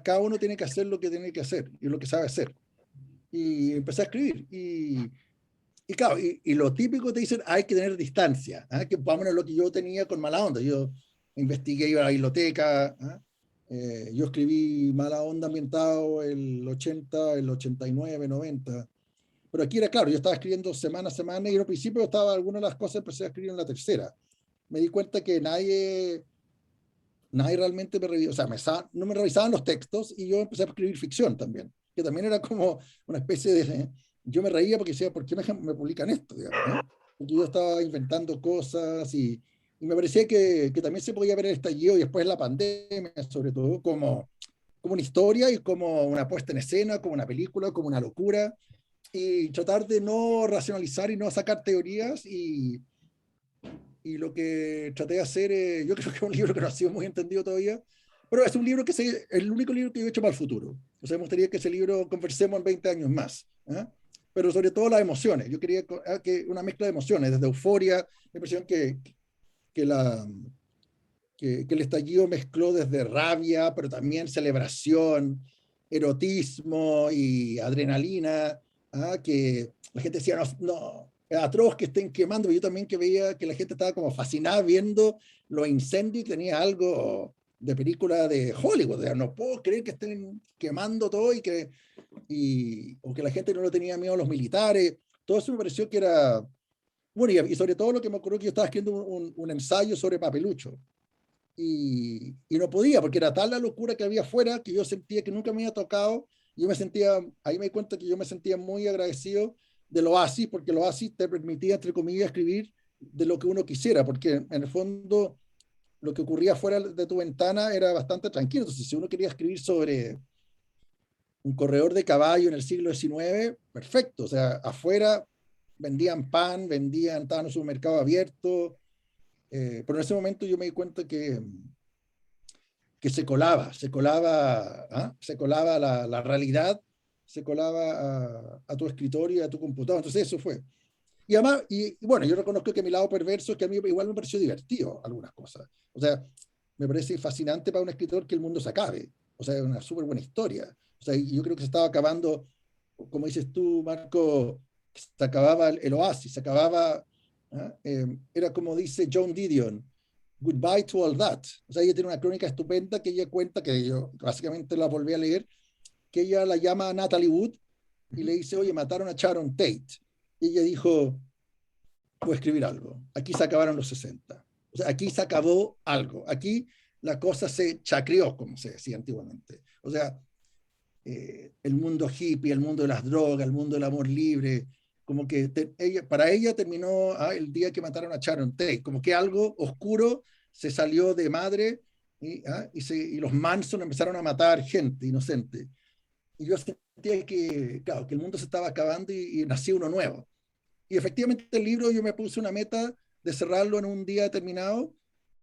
Cada uno tiene que hacer lo que tiene que hacer y lo que sabe hacer. Y empecé a escribir. Y claro, y lo típico te dicen, hay que tener distancia, ¿eh? Que más o menos lo que yo tenía con Mala Onda. Yo investigué, iba a la biblioteca, yo escribí Mala Onda ambientado el 80, el 89, 90. Pero aquí era claro, yo estaba escribiendo semana a semana y al principio algunas de las cosas empecé a escribir en la tercera. Me di cuenta que nadie realmente me revisó, o sea, no me revisaban los textos y yo empecé a escribir ficción también, que también era como una especie de... Yo me reía porque decía, ¿por qué me publican esto? Digamos, ¿no? Porque yo estaba inventando cosas y me parecía que también se podía ver el estallido y después la pandemia, sobre todo, como una historia y como una puesta en escena, como una película, como una locura. y tratar de no racionalizar y no sacar teorías, y lo que traté de hacer, yo creo que es un libro que no ha sido muy entendido todavía, pero es un libro que es el único libro que yo he hecho para el futuro. O sea, me gustaría que ese libro conversemos en 20 años más, ¿eh? Pero sobre todo las emociones. Yo quería que una mezcla de emociones, desde euforia, la impresión que, la, que el estallido mezcló desde rabia, pero también celebración, erotismo y adrenalina, ¿ah? Que la gente decía, no, no, es atroz que estén quemando, pero yo también que veía que la gente estaba como fascinada viendo los incendios, y tenía algo de película de Hollywood, o sea, no puedo creer que estén quemando todo, o que la gente no le tenía miedo a los militares. Todo eso me pareció que era, bueno, y sobre todo lo que me ocurrió, que yo estaba escribiendo un ensayo sobre Papelucho, y no podía, porque era tal la locura que había afuera que yo sentía que nunca me había tocado. Yo me sentía, ahí me di cuenta que yo me sentía muy agradecido del Oasis, porque el Oasis te permitía, entre comillas, escribir de lo que uno quisiera, porque en el fondo lo que ocurría fuera de tu ventana era bastante tranquilo. Entonces, si uno quería escribir sobre un corredor de caballo en el siglo XIX, perfecto. O sea, afuera vendían pan, estaban en un supermercado abierto, pero en ese momento yo me di cuenta que se colaba la realidad, se colaba a tu escritorio y a tu computador. Entonces eso fue. Y además, y bueno, yo reconozco que mi lado perverso es que a mí igual me pareció divertido algunas cosas. O sea, me parece fascinante para un escritor que el mundo se acabe. O sea, es una súper buena historia. O sea, y yo creo que se estaba acabando, como dices tú, Marco, se acababa el oasis, se acababa, era como dice John Didion, Goodbye to All That. O sea, ella tiene una crónica estupenda que ella cuenta, que yo básicamente la volví a leer, que ella la llama a Natalie Wood y le dice, oye, mataron a Sharon Tate. Y ella dijo, puedo escribir algo. Aquí se acabaron los 60. O sea, aquí se acabó algo. Aquí la cosa se chacrió, como se decía antiguamente. O sea, el mundo hippie, el mundo de las drogas, el mundo del amor libre, como que para ella terminó el día que mataron a Sharon Tate, como que algo oscuro se salió de madre, y los Manson empezaron a matar gente inocente. Y yo sentía que, claro, que el mundo se estaba acabando, y nació uno nuevo. Y efectivamente el libro, yo me puse una meta de cerrarlo en un día determinado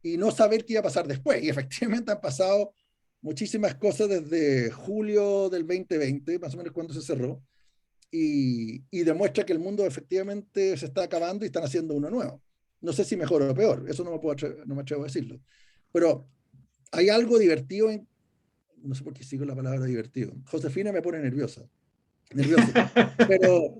y no saber qué iba a pasar después. Y efectivamente han pasado muchísimas cosas desde julio del 2020, más o menos cuando se cerró, y demuestra que el mundo efectivamente se está acabando y están haciendo uno nuevo. No sé si mejor o peor, eso no me atrevo a decirlo. Pero hay algo divertido no sé por qué sigo la palabra divertido. Josefina me pone nervioso. Pero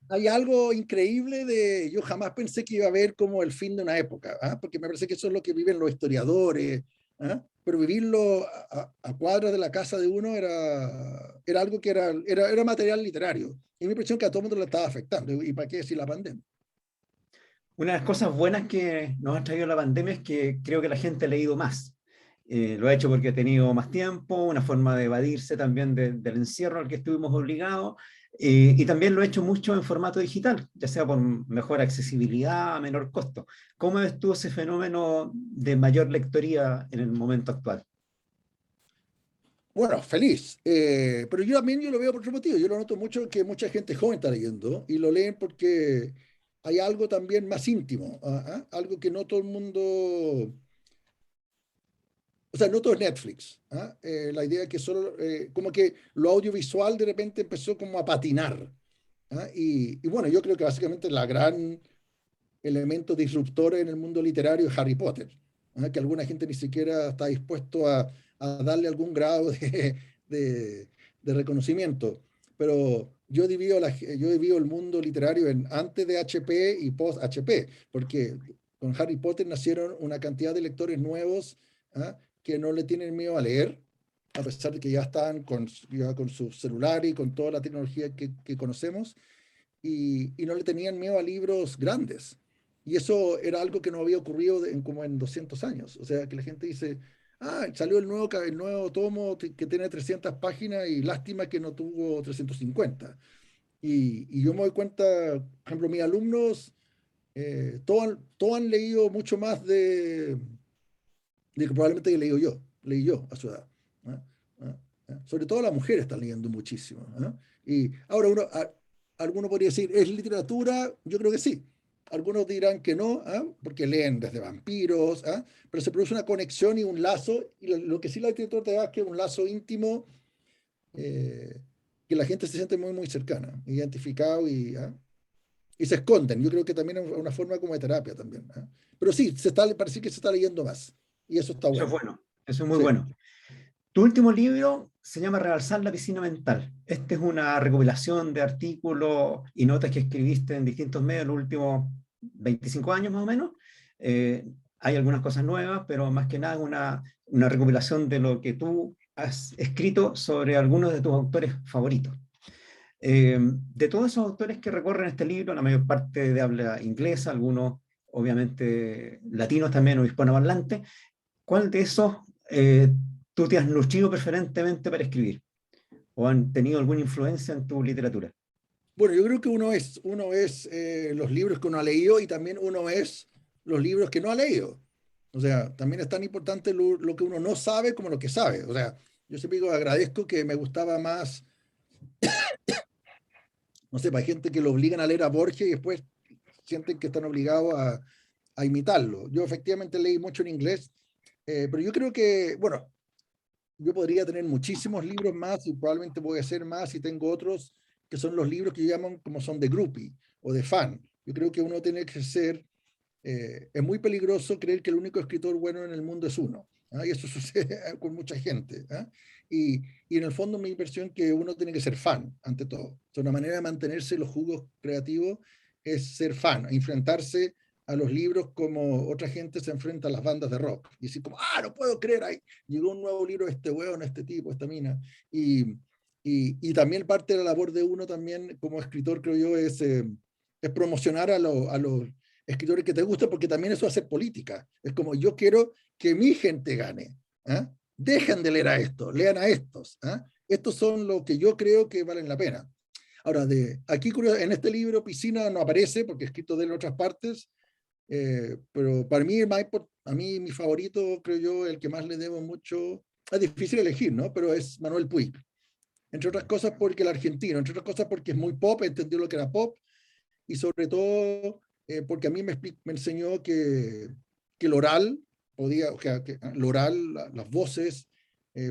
hay algo increíble yo jamás pensé que iba a ver como el fin de una época, porque me parece que eso es lo que viven los historiadores, pero vivirlo a cuadras de la casa de uno era algo que era material literario. Y mi impresión que a todo el mundo le estaba afectando, y para qué decir la pandemia. Una de las cosas buenas que nos ha traído la pandemia es que creo que la gente ha leído más. Lo ha hecho porque ha tenido más tiempo, una forma de evadirse también del encierro al que estuvimos obligados, y también lo ha hecho mucho en formato digital, ya sea por mejor accesibilidad, menor costo. ¿Cómo ves tú ese fenómeno de mayor lectoría en el momento actual? Bueno, feliz. Pero yo también lo veo por otro motivo. Yo lo noto mucho que mucha gente joven está leyendo, y lo leen porque hay algo también más íntimo, algo que no todo el mundo, o sea, no todo es Netflix. La idea es que solo, como que lo audiovisual de repente empezó como a patinar. Y bueno, yo creo que básicamente la gran elemento disruptor en el mundo literario es Harry Potter, que alguna gente ni siquiera está dispuesto a darle algún grado de, de reconocimiento. Pero yo divido el mundo literario en antes de HP y post HP, porque con Harry Potter nacieron una cantidad de lectores nuevos, que no le tienen miedo a leer, a pesar de que ya están con su celular y con toda la tecnología que conocemos, y no le tenían miedo a libros grandes. Y eso era algo que no había ocurrido como en 200 años. O sea, que la gente dice, salió el nuevo tomo que tiene 300 páginas, y lástima que no tuvo 350. Y yo me doy cuenta, por ejemplo, mis alumnos, todos han leído mucho más de que probablemente leí yo a su edad. ¿Ah? ¿Ah? Sobre todo las mujeres están leyendo muchísimo. Y ahora alguno podría decir, ¿es literatura? Yo creo que sí. Algunos dirán que no, porque leen desde vampiros, pero se produce una conexión y un lazo, y lo que sí la literatura te da es que es un lazo íntimo, que la gente se siente muy, muy cercana, identificado y se esconden. Yo creo que también es una forma como de terapia también. Pero sí, parece que se está leyendo más, y eso está Eso es bueno. bueno, eso es muy Sí. bueno. Tu último libro se llama Realzar la piscina mental. Este es una recopilación de artículos y notas que escribiste en distintos medios en los últimos 25 años más o menos. Hay algunas cosas nuevas, pero más que nada una recopilación de lo que tú has escrito sobre algunos de tus autores favoritos. De todos esos autores que recorren este libro, la mayor parte de habla inglesa, algunos obviamente latinos también o hispanohablantes, ¿cuál de esos tú te has nutrido preferentemente para escribir? ¿O han tenido alguna influencia en tu literatura? Bueno, yo creo que uno es los libros que uno ha leído y también uno es los libros que no ha leído. O sea, también es tan importante lo que uno no sabe como lo que sabe. O sea, yo siempre digo, agradezco que me gustaba más, no sé, hay gente que lo obligan a leer a Borges y después sienten que están obligados a imitarlo. Yo efectivamente leí mucho en inglés, pero yo creo que, bueno, yo podría tener muchísimos libros más y probablemente voy a hacer más y tengo otros que son los libros que llaman como son de groupie o de fan. Yo creo que uno tiene que ser, es muy peligroso creer que el único escritor bueno en el mundo es uno. Y eso sucede con mucha gente. Y en el fondo mi impresión es que uno tiene que ser fan, ante todo. O sea, una manera de mantenerse los jugos creativos es ser fan, enfrentarse a los libros como otra gente se enfrenta a las bandas de rock. Y decir como, no puedo creer, ahí llegó un nuevo libro de este hueón, este tipo, esta mina. Y también parte de la labor de uno también como escritor, creo yo, es promocionar a los escritores que te gustan, porque también eso hace política. Es como, yo quiero que mi gente gane. Dejen de leer a estos, lean a estos. Estos son los que yo creo que valen la pena. Ahora, aquí en este libro Piscina no aparece, porque he escrito de él en otras partes, pero para mí, a mí mi favorito, creo yo, el que más le debo mucho, es difícil elegir, ¿no? Pero es Manuel Puig. Entre otras cosas porque el argentino, entre otras cosas porque es muy pop, entendió lo que era pop, y sobre todo porque a mí me enseñó que el oral podía, o sea, que el oral, las voces,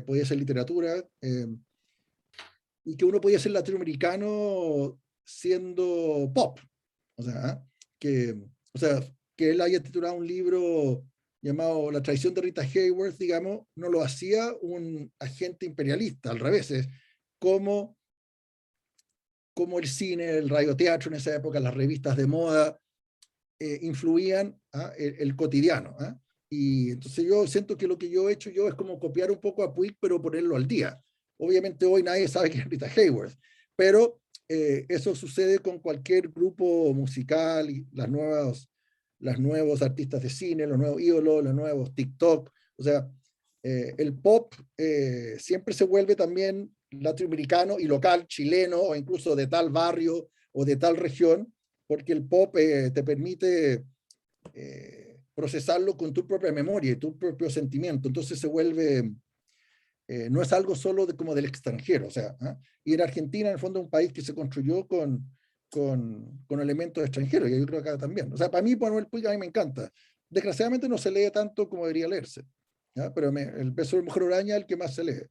podía ser literatura, y que uno podía ser latinoamericano siendo pop. O sea, o sea, que él haya titulado un libro llamado La traición de Rita Hayworth, digamos, no lo hacía un agente imperialista, al revés, es como el cine, el radioteatro en esa época, las revistas de moda, influían el cotidiano. Y entonces yo siento que lo que yo he hecho yo es como copiar un poco a Puig, pero ponerlo al día. Obviamente hoy nadie sabe quién es Rita Hayworth, pero eso sucede con cualquier grupo musical, y los nuevos artistas de cine, los nuevos ídolos, los nuevos TikTok. O sea, el pop siempre se vuelve también latinoamericano y local, chileno, o incluso de tal barrio o de tal región, porque el pop te permite procesarlo con tu propia memoria y tu propio sentimiento. Entonces se vuelve, no es algo solo como del extranjero. O sea, y en Argentina, en el fondo, es un país que se construyó con elementos extranjeros, y yo creo que acá también. O sea, para mí, Manuel Puig a mí me encanta. Desgraciadamente no se lee tanto como debería leerse, pero el beso de Mujer Araña es el que más se lee.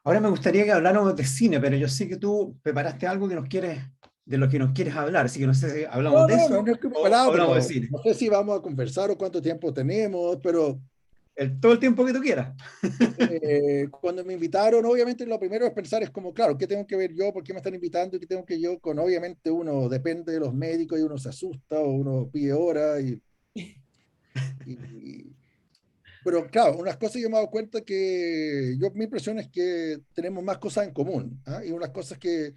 Ahora me gustaría que habláramos de cine, pero yo sé que tú preparaste algo que de lo que nos quieres hablar, así que no sé si hablamos de eso No estoy o preparado, hablamos de pero cine. no sé si vamos a conversar o cuánto tiempo tenemos, pero Todo el tiempo que tú quieras. cuando me invitaron, obviamente lo primero es pensar, es como, claro, ¿qué tengo que ver yo? ¿Por qué me están invitando? ¿Y qué tengo que yo con? Obviamente uno depende de los médicos y uno se asusta o uno pide hora. Y, pero claro, unas cosas yo me he dado cuenta que mi impresión es que tenemos más cosas en común. Y unas cosas que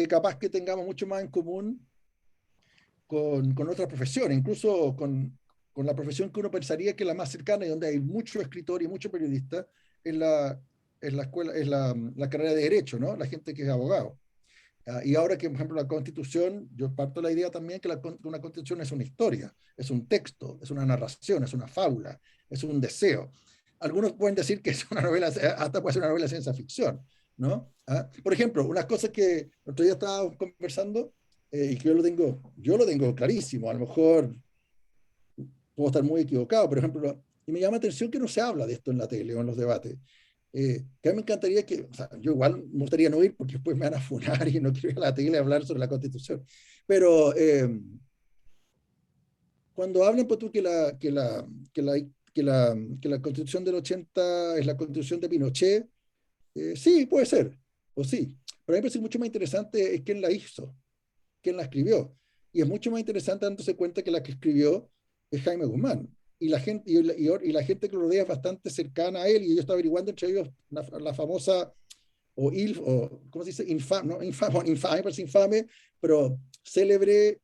capaz que tengamos mucho más en común con otras profesiones, incluso con la profesión que uno pensaría que es la más cercana y donde hay mucho escritor y mucho periodista, es la escuela, es la carrera de Derecho, ¿no? La gente que es abogado. Y ahora que, por ejemplo, la Constitución, yo parto de la idea también que una Constitución es una historia, es un texto, es una narración, es una fábula, es un deseo. algunos pueden decir que es una novela, hasta puede ser una novela de ciencia ficción, ¿no? ¿Ah? Por ejemplo, unas cosas que el otro día estábamos conversando y que yo lo tengo clarísimo, a lo mejor puedo estar muy equivocado, por ejemplo, y me llama la atención que no se habla de esto en la tele o en los debates. Que a mí me encantaría que, o sea, yo igual me gustaría no ir porque después me van a funar y no quiero ir a la tele a hablar sobre la Constitución, pero cuando hablan, pues tú que la Constitución del 80 es la Constitución de Pinochet, sí, puede ser, o sí, pero a mí me parece mucho más interesante es quién la hizo, quién la escribió, y es mucho más interesante dándose cuenta que la que escribió es Jaime Guzmán, y la gente, y la gente que lo rodea es bastante cercana a él, y yo estaba averiguando entre ellos la famosa, o ¿cómo se dice? Infame, ¿no? Infame, parece infame, pero célebre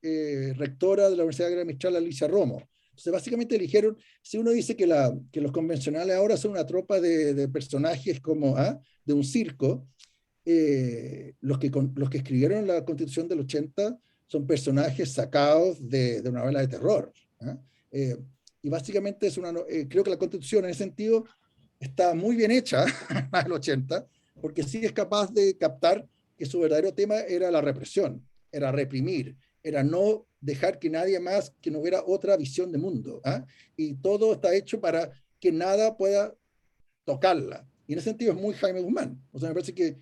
rectora de la Universidad Agraria Mistral, Alicia Romo. Entonces, básicamente eligieron, si uno dice que los convencionales ahora son una tropa de personajes como de un circo, los que escribieron la Constitución del 80 son personajes sacados de una novela de terror. ¿Ah? Y básicamente creo que la Constitución en ese sentido está muy bien hecha, el 80, porque sí es capaz de captar que su verdadero tema era la represión, era reprimir, era no dejar que nadie más, que no hubiera otra visión de mundo. ¿Ah? Y todo está hecho para que nada pueda tocarla. Y en ese sentido es muy Jaime Guzmán. O sea, me parece que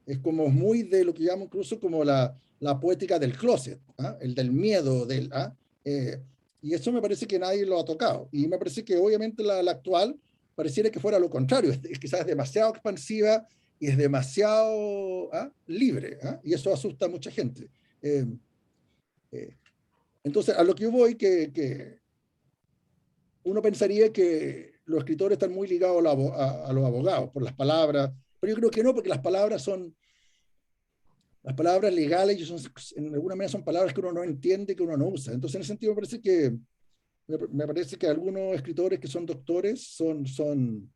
es como muy de lo que llamo incluso como la poética del closet, el del miedo, y eso me parece que nadie lo ha tocado. Y me parece que obviamente la actual pareciera que fuera lo contrario, es quizás demasiado expansiva y es demasiado libre, y eso asusta a mucha gente. Eh, entonces, a lo que yo voy, que uno pensaría que los escritores están muy ligados a los abogados por las palabras, pero yo creo que no, porque las palabras legales en alguna manera son palabras que uno no entiende, que uno no usa. Entonces, en ese sentido, me parece que algunos escritores que son doctores son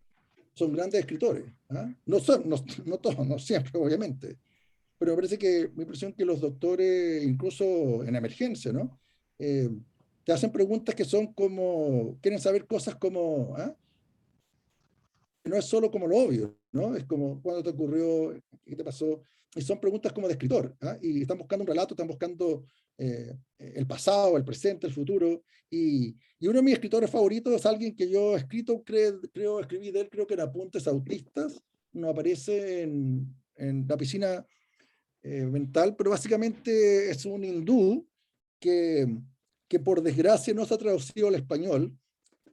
grandes escritores. No, no todos, no siempre, obviamente, pero me parece que mi impresión es que los doctores, incluso en emergencia, ¿no? Te hacen preguntas que son como, quieren saber cosas como, no es solo como lo obvio, ¿no? Es como, ¿cuándo te ocurrió? ¿Qué te pasó? Y son preguntas como de escritor, y están buscando un relato, están buscando el pasado, el presente, el futuro, y uno de mis escritores favoritos es alguien que yo he escrito, escribí de él, creo que en Apuntes Autistas, no aparece en la piscina mental, pero básicamente es un hindú que, que por desgracia no se ha traducido al español,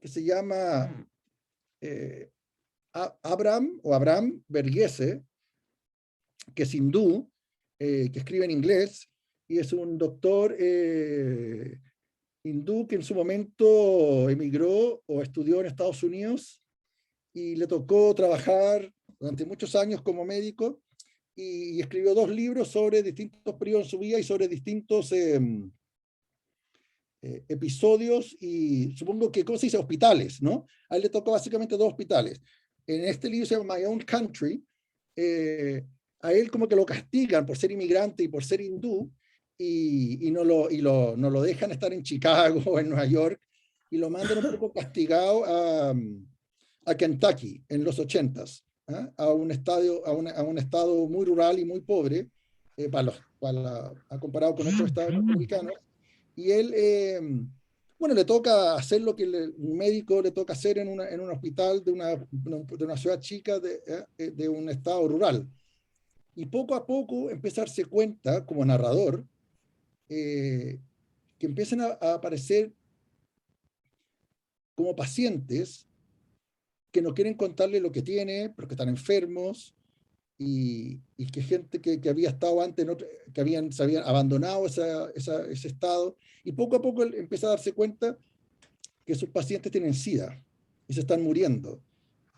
que se llama Abraham Verghese, que es hindú, que escribe en inglés, y es un doctor hindú que en su momento emigró o estudió en Estados Unidos y le tocó trabajar durante muchos años como médico y escribió 2 libros sobre distintos periodos en su vida y sobre distintos episodios y supongo que, ¿cómo se dice? Hospitales, ¿no? A él le tocó básicamente 2 hospitales. En este libro se llama My Own Country. A él como que lo castigan por ser inmigrante y por ser hindú y no lo dejan estar en Chicago o en Nueva York y lo mandan un poco castigado a Kentucky en los 80s, a un estado muy rural y muy pobre, comparado con otros estados norteamericanos. Y él, bueno, le toca hacer lo que un médico le toca hacer en un hospital de una ciudad chica de un estado rural. Y poco a poco empieza a darse cuenta, como narrador, que empiezan a aparecer como pacientes que no quieren contarle lo que tiene, pero que están enfermos, y que gente que había estado antes, se habían abandonado ese estado, y poco a poco él empieza a darse cuenta que sus pacientes tienen SIDA y se están muriendo,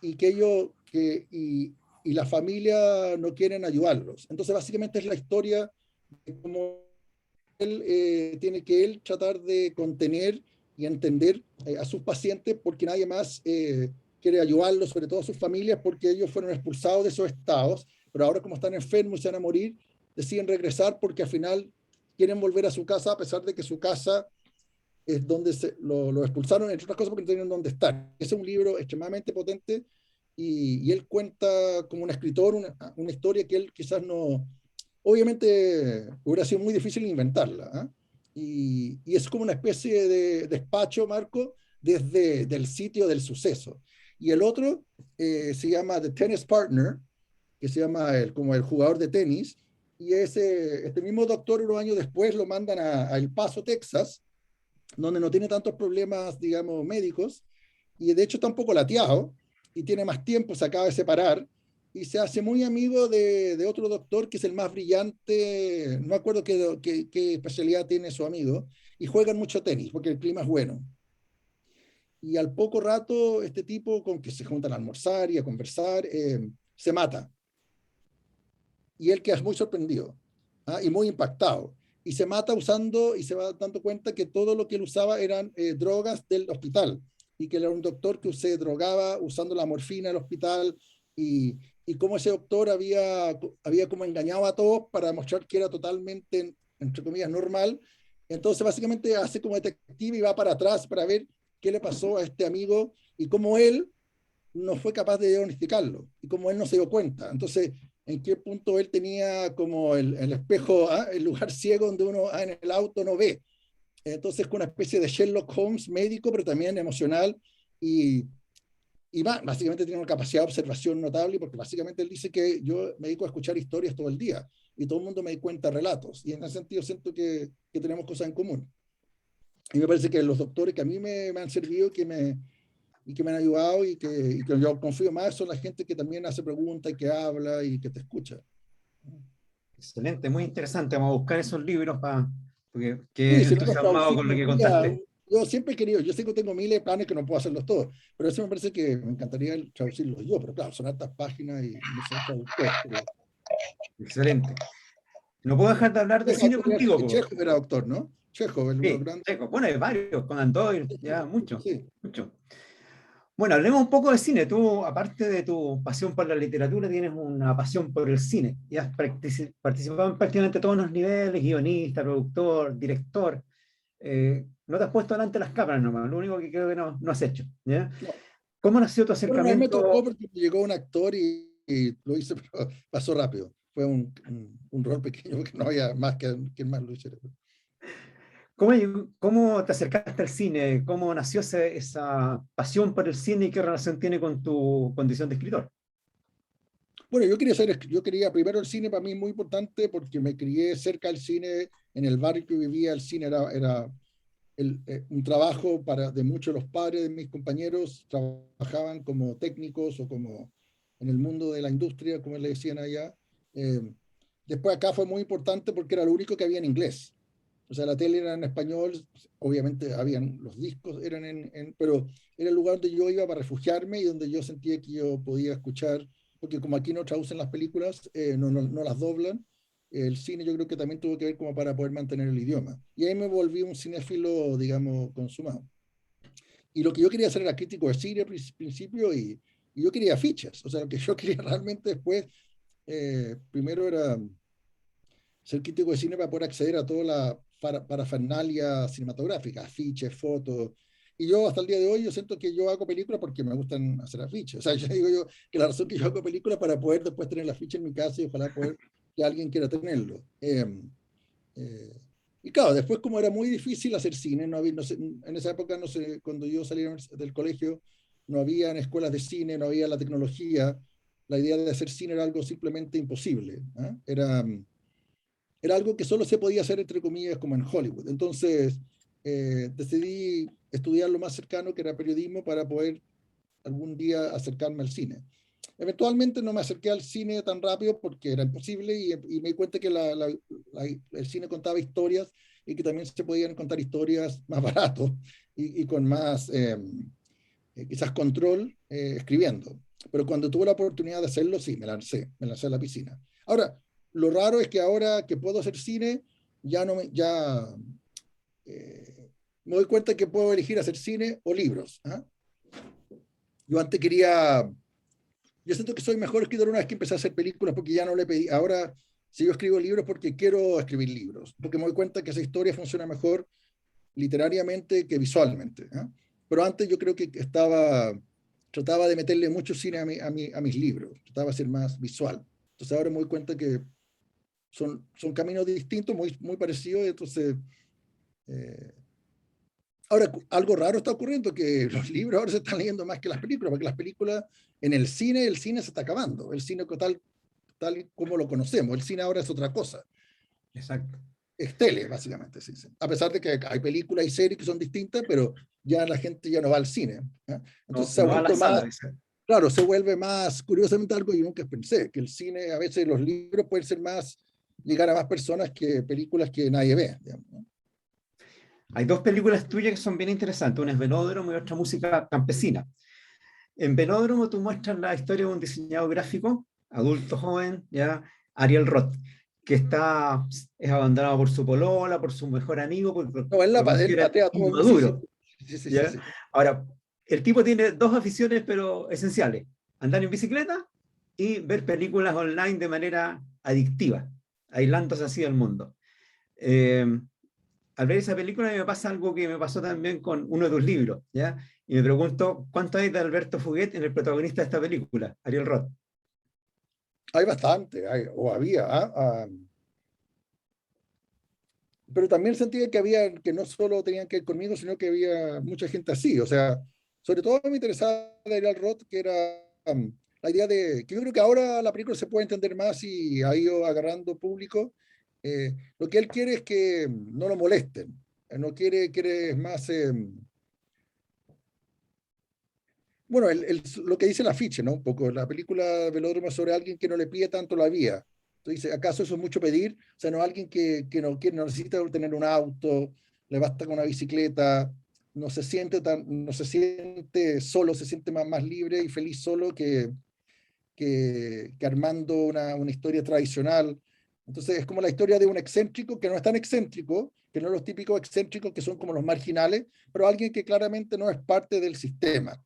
y que y la familia no quieren ayudarlos. Entonces básicamente es la historia de cómo él tiene que él tratar de contener y entender a sus pacientes porque nadie más quiere ayudarlos, sobre todo a sus familias, porque ellos fueron expulsados de esos estados, pero ahora como están enfermos y se van a morir, deciden regresar porque al final quieren volver a su casa a pesar de que su casa es donde lo expulsaron, entre otras cosas, porque no tenían dónde estar. Ese es un libro extremadamente potente y él cuenta como un escritor una historia que él quizás no, obviamente hubiera sido muy difícil inventarla, ¿eh? Y es como una especie de despacho, Marco, desde el sitio del suceso. Y el otro se llama The Tennis Partner, que se llama como el jugador de tenis, y este mismo doctor unos años después lo mandan a El Paso, Texas, donde no tiene tantos problemas, digamos, médicos, y de hecho está un poco lateado, y tiene más tiempo, se acaba de separar, y se hace muy amigo de otro doctor que es el más brillante, no me acuerdo qué especialidad tiene su amigo, y juegan mucho tenis, porque el clima es bueno. Y al poco rato, este tipo con que se juntan a almorzar y a conversar, se mata. Y él queda muy sorprendido, y muy impactado. Y se mata usando, y se va dando cuenta que todo lo que él usaba eran drogas del hospital, y que él era un doctor que se drogaba usando la morfina del hospital, y cómo ese doctor había como engañado a todos para demostrar que era totalmente, entre comillas, normal. Entonces básicamente hace como detective y va para atrás para ver qué le pasó a este amigo y cómo él no fue capaz de diagnosticarlo y cómo él no se dio cuenta. Entonces, en qué punto él tenía como el espejo, el lugar ciego donde uno en el auto no ve. Entonces, con una especie de Sherlock Holmes médico, pero también emocional, y, básicamente tiene una capacidad de observación notable, porque básicamente él dice que yo me dedico a escuchar historias todo el día, y todo el mundo me cuenta relatos, y en ese sentido siento que tenemos cosas en común. Y me parece que los doctores que a mí me han servido, y que me han ayudado y que yo confío más son la gente que también hace preguntas y que habla y que te escucha. Excelente, muy interesante. Vamos a buscar esos libros porque Sí, quedé si no los entusiasmado con lo que contaste. yo siempre he querido, yo sé que tengo miles de planes que no puedo hacerlos todos, pero eso me parece que me encantaría traducirlos yo, pero claro, son hartas páginas y no soy traductor. Pero... Excelente. No puedo dejar de hablar de cine contigo, po. Chekhov era autor, ¿no? Chekhov, uno de los Sí, grandes. Checo. Bueno, hay varios, Conan Doyle, ya, mucho, Sí. mucho. Bueno, hablemos un poco de cine. Tú, aparte de tu pasión por la literatura, tienes una pasión por el cine. Y has participado en prácticamente todos los niveles, guionista, productor, director. No te has puesto delante de las cámaras nomás, lo único que creo que no has hecho, ¿ya? No. ¿Cómo nació tu Bueno, una vez me tocó acercamiento? porque llegó un actor y lo hice, pero pasó rápido. Fue un rol pequeño porque no había más que quien más lo hiciera. ¿Cómo te acercaste al cine? ¿Cómo nació esa pasión por el cine y qué relación tiene con tu condición de escritor? Bueno, yo quería, primero el cine para mí es muy importante porque me crié cerca del cine, en el barrio que vivía el cine era un trabajo de muchos de los padres de mis compañeros, trabajaban como técnicos o como en el mundo de la industria, como le decían allá. Eh, Después acá fue muy importante porque era lo único que había en inglés. O sea, la tele era en español, obviamente habían los discos, pero era el lugar donde yo iba para refugiarme y donde yo sentía que yo podía escuchar, porque como aquí no traducen las películas, no las doblan, el cine yo creo que también tuvo que ver como para poder mantener el idioma. Y ahí me volví un cinéfilo, digamos, consumado. Y lo que yo quería hacer era crítico de cine al principio y yo quería fichas. O sea, lo que yo quería realmente después, primero era ser crítico de cine para poder acceder a toda la parafernalia cinematográfica, afiches, fotos. Y yo hasta el día de hoy yo siento que yo hago películas porque me gustan hacer afiches. O sea, yo digo yo que la razón que yo hago películas para poder después tener la ficha en mi casa y ojalá poder que alguien quiera tenerlo. Eh, y claro, después como era muy difícil hacer cine, no sé, en esa época, no sé, cuando yo salí del colegio, no había escuelas de cine, no había la tecnología, la idea de hacer cine era algo simplemente imposible. Era algo que solo se podía hacer, entre comillas, como en Hollywood. Entonces, decidí estudiar lo más cercano, que era periodismo, para poder algún día acercarme al cine. Eventualmente no me acerqué al cine tan rápido porque era imposible y me di cuenta que el cine contaba historias y que también se podían contar historias más baratos y con más, quizás, control escribiendo. Pero cuando tuve la oportunidad de hacerlo, sí, me lancé a la piscina. Ahora, lo raro es que ahora que puedo hacer cine, ya no me, ya me doy cuenta que puedo elegir hacer cine o libros. Yo antes quería, yo siento que soy mejor escritor una vez que empecé a hacer películas porque ya no le pedí, ahora si yo escribo libros porque quiero escribir libros, porque me doy cuenta que esa historia funciona mejor literariamente que visualmente. Pero antes yo creo que trataba de meterle mucho cine a mis libros, trataba de ser más visual. Entonces ahora me doy cuenta que son caminos distintos, muy, muy parecidos. Entonces, ahora algo raro está ocurriendo, que los libros ahora se están leyendo más que las películas, porque las películas en el cine se está acabando, el cine tal y como lo conocemos, el cine ahora es otra cosa. Exacto. Es tele, básicamente, sí. A pesar de que hay películas y series que son distintas, pero ya la gente ya no va al cine. Entonces se ha No va a la vuelto más, sala. claro, se vuelve más, curiosamente algo que yo nunca pensé, que el cine, a veces los libros pueden ser más, llegar a más personas que películas que nadie ve, digamos, ¿no? Hay dos películas tuyas que son bien interesantes, una es Velódromo y otra Música Campesina. En Velódromo tú muestras la historia de un diseñador gráfico, adulto joven, ya, Ariel Roth, que es abandonado por su polola, por su mejor amigo, porque No, lo él considera patea todo, sí, sí, inmaduro. sí, sí, sí, ¿Ya? sí. Ahora, el tipo tiene dos aficiones, pero esenciales: andar en bicicleta y ver películas online de manera adictiva, aislándose así del mundo. Al ver esa película me pasa algo que me pasó también con uno de tus libros, ¿ya? Y me pregunto, ¿cuánto hay de Alberto Fuguet en el protagonista de esta película, Ariel Roth? Hay bastante, o había, pero también sentía que había, que no solo tenían que ir conmigo, sino que había mucha gente así, o sea, sobre todo me interesaba de Ariel Roth, que era la idea de, que yo creo que ahora la película se puede entender más y ha ido agarrando público. Lo que él quiere es que no lo molesten, no quiere más, bueno, lo que dice el afiche, ¿no? Un poco, la película Velódromo es sobre alguien que no le pide tanto la vía. Entonces dice, ¿acaso eso es mucho pedir? O sea, no alguien no necesita tener un auto, le basta con una bicicleta, no se siente solo, se siente más libre y feliz solo que armando una historia tradicional. Entonces es como la historia de un excéntrico que no es tan excéntrico, que no es los típicos excéntricos que son como los marginales, pero alguien que claramente no es parte del sistema.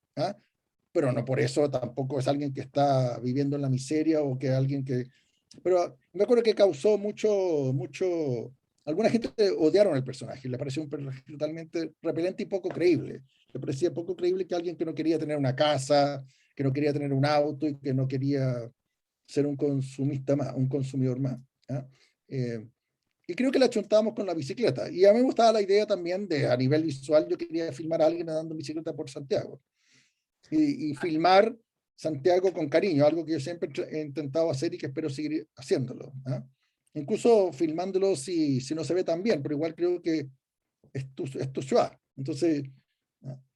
Pero no por eso tampoco es alguien que está viviendo en la miseria o que alguien que... Pero me acuerdo que causó mucho... Alguna gente odiaron el personaje, le pareció un personaje totalmente repelente y poco creíble. Le parecía poco creíble que alguien que no quería tener una casa, que no quería tener un auto y que no quería ser un consumista más, un consumidor más. Eh, y creo que la chuntábamos con la bicicleta. Y a mí me gustaba la idea también de, a nivel visual, yo quería filmar a alguien andando en bicicleta por Santiago. Y filmar Santiago con cariño, algo que yo siempre he intentado hacer y que espero seguir haciéndolo. Incluso filmándolo si no se ve tan bien, pero igual creo que es tu ciudad. Entonces,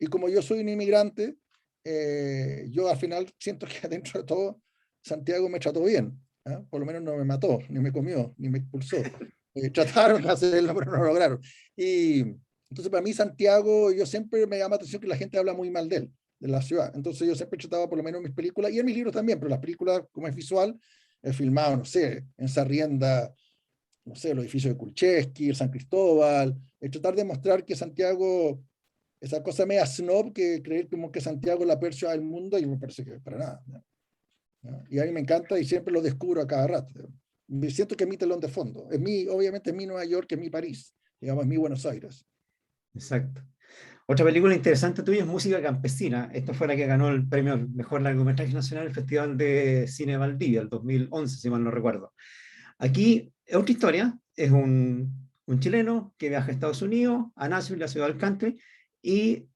y como yo soy un inmigrante, yo al final siento que dentro de todo Santiago me trató bien. Por lo menos no me mató, ni me comió, ni me expulsó. Trataron de hacerlo, pero no lo lograron. Y entonces para mí Santiago, yo siempre me llama la atención que la gente habla muy mal de él, de la ciudad. Entonces yo siempre trataba, por lo menos en mis películas, y en mis libros también, pero las películas, como es visual, he filmado, no sé, en Sarrienda, no sé, los edificios de Kulcheski, el San Cristóbal, tratar de mostrar que Santiago, esa cosa media snob, que creer como que Santiago es la peor ciudad del mundo, y me parece que para nada. ¿No? Y a mí me encanta y siempre lo descubro a cada rato. Me siento que es mi telón de fondo. Obviamente es mi Nueva York, es mi París, digamos, es mi Buenos Aires. Exacto. Otra película interesante tuya es Música Campesina. Esta fue la que ganó el premio al mejor largometraje nacional en el Festival de Cine de Valdivia, el 2011, si mal no recuerdo. Aquí es otra historia, es un chileno que viaja a Estados Unidos, a Nashville, la ciudad del country, y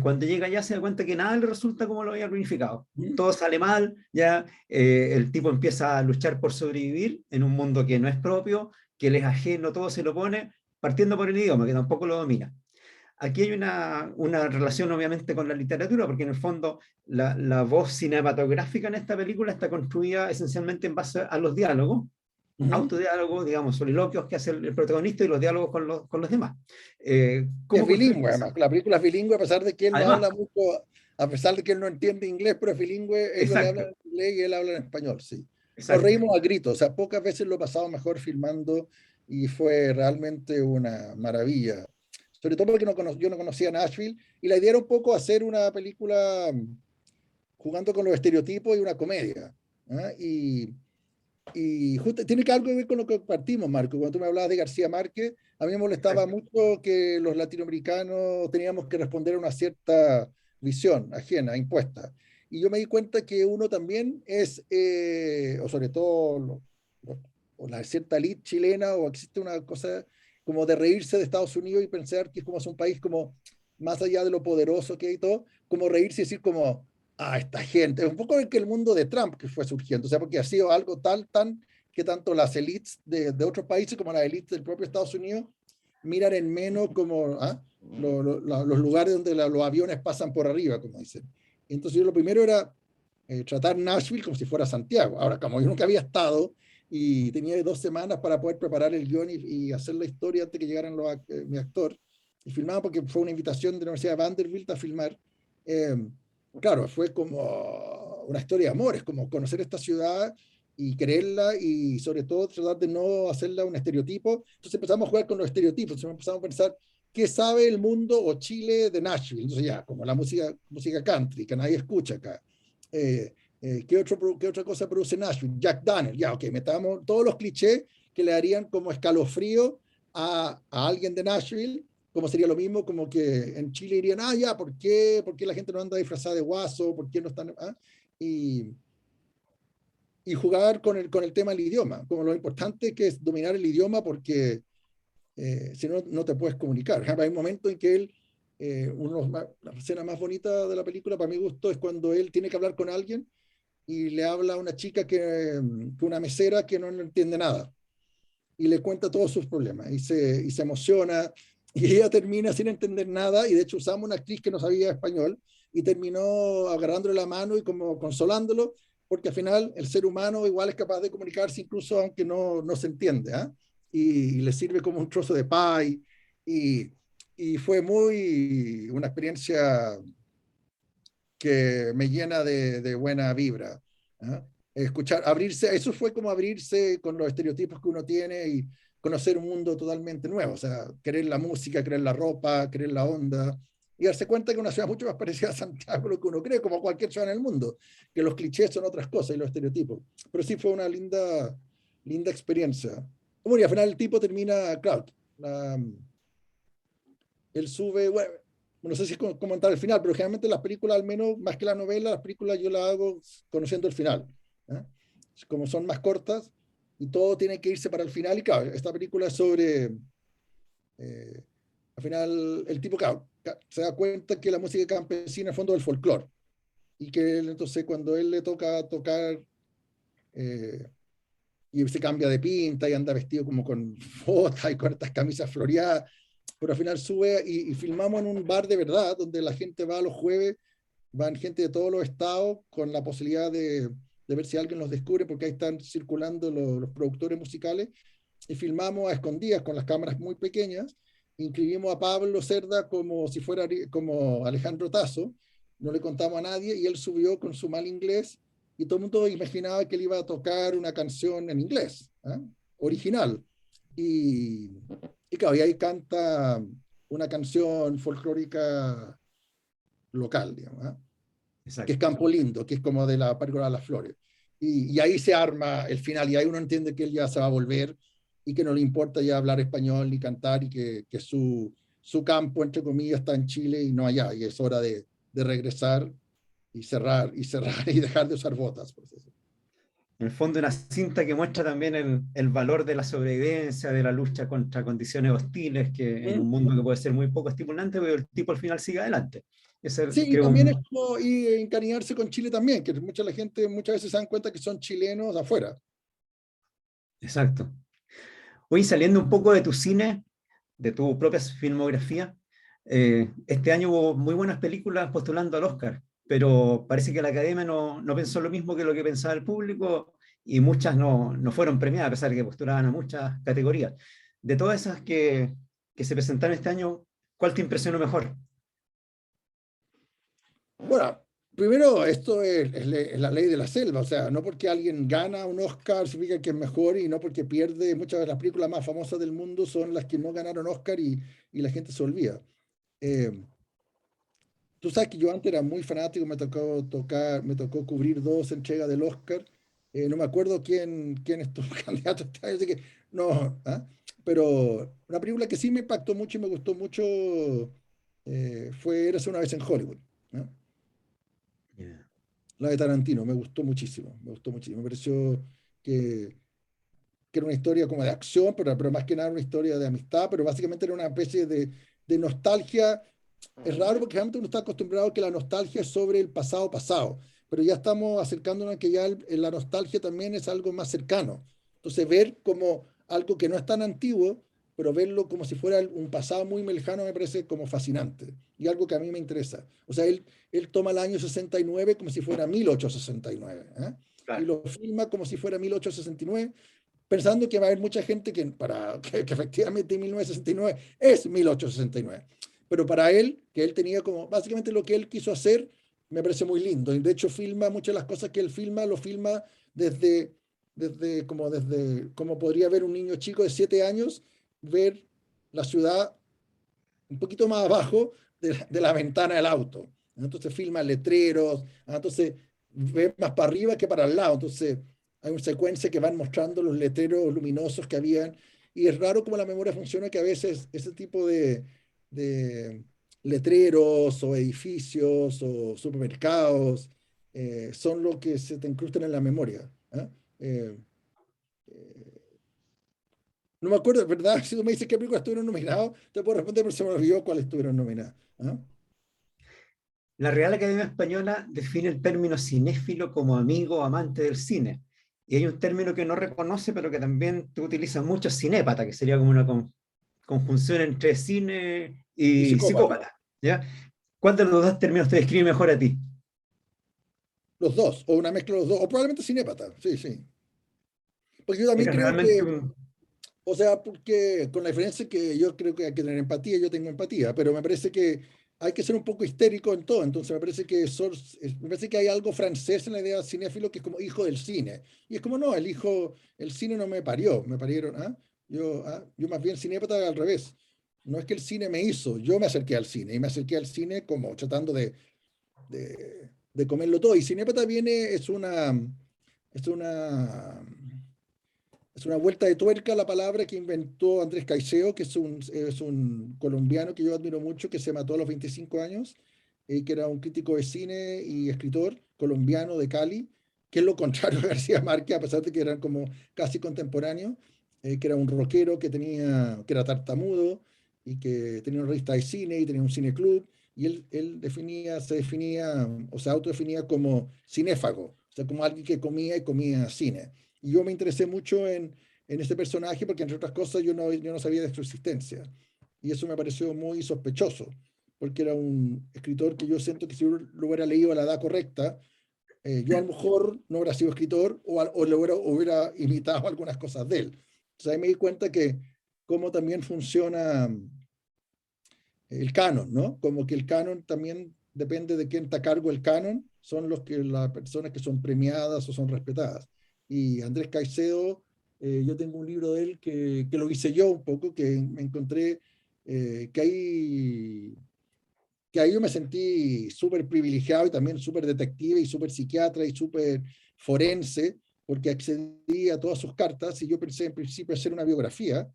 cuando llega allá se da cuenta que nada le resulta como lo había planificado. Todo sale mal, ya el tipo empieza a luchar por sobrevivir en un mundo que no es propio, que le es ajeno, todo se lo pone, partiendo por el idioma, que tampoco lo domina. Aquí hay una relación obviamente con la literatura, porque en el fondo la voz cinematográfica en esta película está construida esencialmente en base a los diálogos, autodiálogos, digamos, soliloquios que hace el protagonista y los diálogos con los demás. Es bilingüe, además. La película es bilingüe, a pesar de que él no Además, habla mucho, a pesar de que él no entiende inglés, pero es bilingüe, ellos le hablan en inglés y él habla en español, sí. Nos reímos a gritos, o sea, pocas veces lo he pasado mejor filmando y fue realmente una maravilla. Sobre todo porque yo no conocía Nashville y la idea era un poco hacer una película jugando con los estereotipos y una comedia. y justo, tiene que algo que ver con lo que partimos, Marco. Cuando tú me hablabas de García Márquez, a mí me molestaba mucho que los latinoamericanos teníamos que responder a una cierta visión ajena, impuesta. Y yo me di cuenta que uno también es, o sobre todo o la cierta elite chilena, o existe una cosa como de reírse de Estados Unidos y pensar que es como es un país como más allá de lo poderoso que hay y todo, como reírse y decir como, ah, esta gente, es un poco el que el mundo de Trump que fue surgiendo, o sea, porque ha sido algo tan que tanto las élites de otros países como las élites del propio Estados Unidos miran en menos como los lugares donde los aviones pasan por arriba, como dicen. Entonces yo lo primero era tratar Nashville como si fuera Santiago. Ahora, como yo nunca había estado y tenía 2 semanas para poder preparar el guión y hacer la historia antes que llegaran mi actor, y filmaba porque fue una invitación de la Universidad de Vanderbilt a filmar. Claro, fue como una historia de amor, es como conocer esta ciudad y quererla y sobre todo tratar de no hacerla un estereotipo. Entonces empezamos a jugar con los estereotipos, entonces empezamos a pensar qué sabe el mundo o Chile de Nashville. Entonces ya, como la música country, que nadie escucha acá. ¿Qué otra cosa produce Nashville? Jack Daniel, ya, ok, metamos todos los clichés que le darían como escalofrío a alguien de Nashville, como sería lo mismo como que en Chile dirían, ah, ya, ¿por qué la gente no anda disfrazada de guaso? ¿Por qué no están...? ¿Ah? Y jugar con el tema del idioma, como lo importante que es dominar el idioma porque si no, no te puedes comunicar. Hay un momento en que él, la escena más bonita de la película para mi gusto es cuando él tiene que hablar con alguien y le habla a una chica que una mesera que no entiende nada y le cuenta todos sus problemas y se emociona y ella termina sin entender nada y de hecho usamos una actriz que no sabía español y terminó agarrándole la mano y como consolándolo porque al final el ser humano igual es capaz de comunicarse incluso aunque no se entiende, ¿eh? Y le sirve como un trozo de pie y, y fue una experiencia que me llena de buena vibra, ¿eh? Escuchar, abrirse, eso fue como abrirse con los estereotipos que uno tiene y conocer un mundo totalmente nuevo, o sea, querer la música, querer la ropa, querer la onda, y darse cuenta que una ciudad mucho más parecida a Santiago de lo que uno cree, como cualquier ciudad en el mundo, que los clichés son otras cosas y los estereotipos. Pero sí fue una linda experiencia. Bueno, y al final el tipo termina, claro, él sube, bueno, no sé si es comentar el final, pero generalmente las películas, al menos más que la novela, las películas yo las hago conociendo el final, ¿eh? Como son más cortas y todo tiene que irse para el final. Y claro, esta película es sobre, al final, el tipo, claro, se da cuenta que la música campesina es el fondo del folclore y que él, entonces cuando él le toca tocar y se cambia de pinta y anda vestido como con botas y con estas camisas floreadas, pero al final sube y filmamos en un bar de verdad, donde la gente va los jueves, van gente de todos los estados con la posibilidad de ver si alguien los descubre, porque ahí están circulando los productores musicales, y filmamos a escondidas con las cámaras muy pequeñas, inscribimos a Pablo Cerda como si fuera como Alejandro Tazo, no le contamos a nadie, y él subió con su mal inglés, y todo el mundo imaginaba que él iba a tocar una canción en inglés, ¿eh? Original. Y claro, y ahí canta una canción folclórica local, digamos, ¿eh? Que es Campo Lindo, que es como de la Párgola de las Flores. Y ahí se arma el final, y ahí uno entiende que él ya se va a volver y que no le importa ya hablar español ni cantar, y que su campo, entre comillas, está en Chile y no allá, y es hora de regresar y cerrar y dejar de usar botas. Por eso. En el fondo, una cinta que muestra también el valor de la sobrevivencia, de la lucha contra condiciones hostiles, que en un mundo que puede ser muy poco estimulante, pero el tipo al final sigue adelante. Sí, y también es como encariñarse con Chile también, que la gente muchas veces se dan cuenta que son chilenos afuera. Exacto. Hoy, saliendo un poco de tu cine, de tu propia filmografía, este año hubo muy buenas películas postulando al Oscar, pero parece que la Academia no pensó lo mismo que lo que pensaba el público, y muchas no fueron premiadas, a pesar de que postulaban a muchas categorías. De todas esas que se presentaron este año, ¿cuál te impresionó mejor? Bueno, primero, esto es la ley de la selva, o sea, no porque alguien gana un Oscar significa que es mejor, y no porque pierde. Muchas de las películas más famosas del mundo son las que no ganaron Oscar y la gente se olvida. Tú sabes que yo antes era muy fanático, me tocó cubrir 2 entregas del Oscar, no me acuerdo quién estuvo candidato este año, así que no, ¿ah? Pero una película que sí me impactó mucho y me gustó mucho fue Érase una vez en Hollywood, ¿no? Yeah. La de Tarantino, me gustó muchísimo, me pareció que, que era una historia como de acción, pero más que nada una historia de amistad, pero básicamente era una especie de nostalgia. Es raro porque realmente uno está acostumbrado a que la nostalgia es sobre el pasado pasado, pero ya estamos acercándonos a que ya la nostalgia también es algo más cercano. Entonces ver como algo que no es tan antiguo, pero verlo como si fuera un pasado muy lejano me parece como fascinante y algo que a mí me interesa. O sea, él toma el año 69 como si fuera 1869, ¿eh? Y Claro. lo filma como si fuera 1869, pensando que va a haber mucha gente que efectivamente 1969 es 1869. Pero para él, que él tenía como, básicamente lo que él quiso hacer, me parece muy lindo. Y de hecho filma muchas de las cosas que él filma, lo filma desde como podría ver un niño chico de 7 años, ver la ciudad un poquito más abajo de la ventana del auto. Entonces filma letreros, entonces ve más para arriba que para el lado. Entonces hay una secuencia que van mostrando los letreros luminosos que habían. Y es raro como la memoria funciona, que a veces ese tipo de letreros o edificios o supermercados son lo que se te incrustan en la memoria. ¿Eh? Eh, no me acuerdo, ¿verdad? Si tú me dices qué películas estuvieron nominadas, te puedo responder, pero se me olvidó cuáles estuvieron nominadas. ¿Ah? La Real Academia Española define el término cinéfilo como amigo o amante del cine. Y hay un término que no reconoce, pero que también tú utilizas mucho, cinépata, que sería como una conjunción entre cine Y y psicópata. psicópata. ¿Ya? ¿Cuál de los dos términos te describe mejor a ti? Los dos, o una mezcla de los dos, o probablemente cinépata, sí, sí. Porque yo también ¿Eres creo realmente que, un... o sea, porque con la diferencia que yo creo que hay que tener empatía, yo tengo empatía, pero me parece que hay que ser un poco histérico en todo. Entonces me parece que hay algo francés en la idea de cinéfilo que es como hijo del cine. Y es como, no, el cine no me parió, me parieron, ¿ah? Yo más bien cinépata al revés. No es que el cine me hizo, yo me acerqué al cine y me acerqué al cine como tratando de comerlo todo. Y cinépata viene, es una, es una vuelta de tuerca la palabra que inventó Andrés Caicedo, que es un colombiano que yo admiro mucho, que se mató a los 25 años, que era un crítico de cine y escritor colombiano de Cali, que es lo contrario a García Márquez, a pesar de que eran como casi contemporáneos, que era un rockero que era tartamudo y que tenía una revista de cine y tenía un cineclub, y él se definía, o se autodefinía como cinéfago, o sea, como alguien que comía y comía cine. Y yo me interesé mucho en este personaje porque, entre otras cosas, yo no sabía de su existencia. Y eso me pareció muy sospechoso, porque era un escritor que yo siento que si lo hubiera leído a la edad correcta, yo a lo mejor no hubiera sido escritor o le hubiera imitado algunas cosas de él. Entonces ahí me di cuenta que cómo también funciona el canon, ¿no? Como que el canon también depende de quién está a cargo el canon, son las personas que son premiadas o son respetadas. Y Andrés Caicedo, yo tengo un libro de él que lo hice yo un poco, que me encontré que ahí yo me sentí súper privilegiado y también súper detective y súper psiquiatra y súper forense, porque accedí a todas sus cartas y yo pensé en principio hacer una biografía,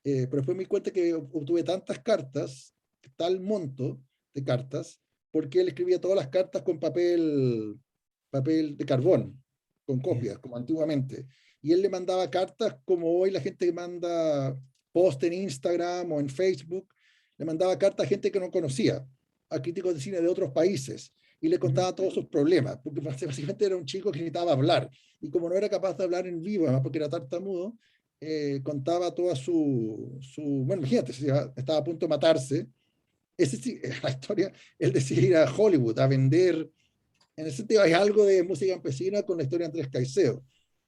pero después me di cuenta que obtuve tantas cartas, tal monto de cartas, porque él escribía todas las cartas con papel de carbón, con copias, como antiguamente. Y él le mandaba cartas como hoy la gente manda post en Instagram o en Facebook, le mandaba cartas a gente que no conocía, a críticos de cine de otros países, y le contaba todos sus problemas, porque básicamente era un chico que necesitaba hablar, y como no era capaz de hablar en vivo, además porque era tartamudo, contaba toda bueno, imagínate, si estaba a punto de matarse, ese sí, la historia, él decide ir a Hollywood a vender, en ese sentido hay algo de música campesina con la historia de Andrés Caicedo.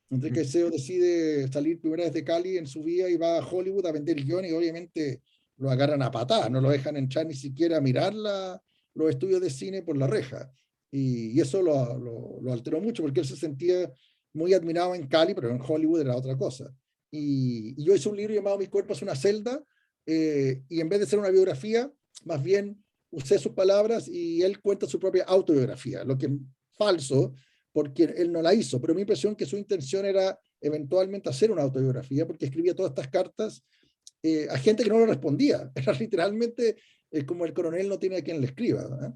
Andrés Caicedo decide salir primera vez de Cali en su vida y va a Hollywood a vender guiones y obviamente lo agarran a patadas, no lo dejan entrar ni siquiera a mirar los estudios de cine por la reja. Y eso lo alteró mucho porque él se sentía muy admirado en Cali, pero en Hollywood era otra cosa. Y yo hice un libro llamado Mi cuerpo es una celda, y en vez de ser una biografía, más bien usé sus palabras y él cuenta su propia autobiografía, lo que es falso, porque él no la hizo, pero mi impresión es que su intención era eventualmente hacer una autobiografía, porque escribía todas estas cartas a gente que no le respondía. Era literalmente como el coronel no tiene a quien le escriba, ¿eh?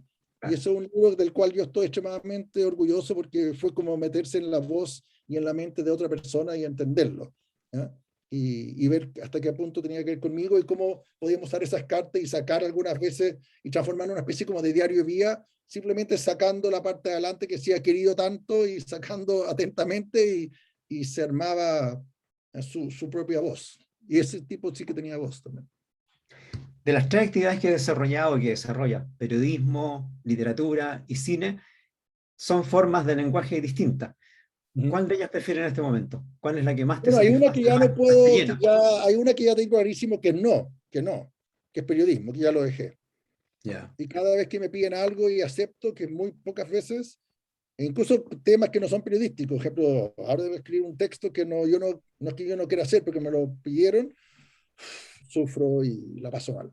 Y eso es un libro del cual yo estoy extremadamente orgulloso porque fue como meterse en la voz y en la mente de otra persona y entenderlo, ¿eh? Y ver hasta qué punto tenía que ver conmigo y cómo podíamos usar esas cartas y sacar algunas veces y transformar en una especie como de diario de vida, simplemente sacando la parte de adelante que se ha querido tanto y sacando atentamente y se armaba su propia voz. Y ese tipo sí que tenía voz también. De las tres actividades que he desarrollado y que desarrolla, periodismo, literatura y cine, son formas de lenguaje distintas. ¿Cuál de ellas prefieren en este momento? ¿Cuál es la que más te Bueno, hay una que satisface, ya no más te puedo, llena? hay una que ya tengo clarísimo que que es periodismo, que ya lo dejé. Yeah. Y cada vez que me piden algo y acepto, que muy pocas veces, e incluso temas que no son periodísticos, por ejemplo, ahora debo escribir un texto que no es que yo no quiera hacer, porque me lo pidieron, sufro y la paso mal.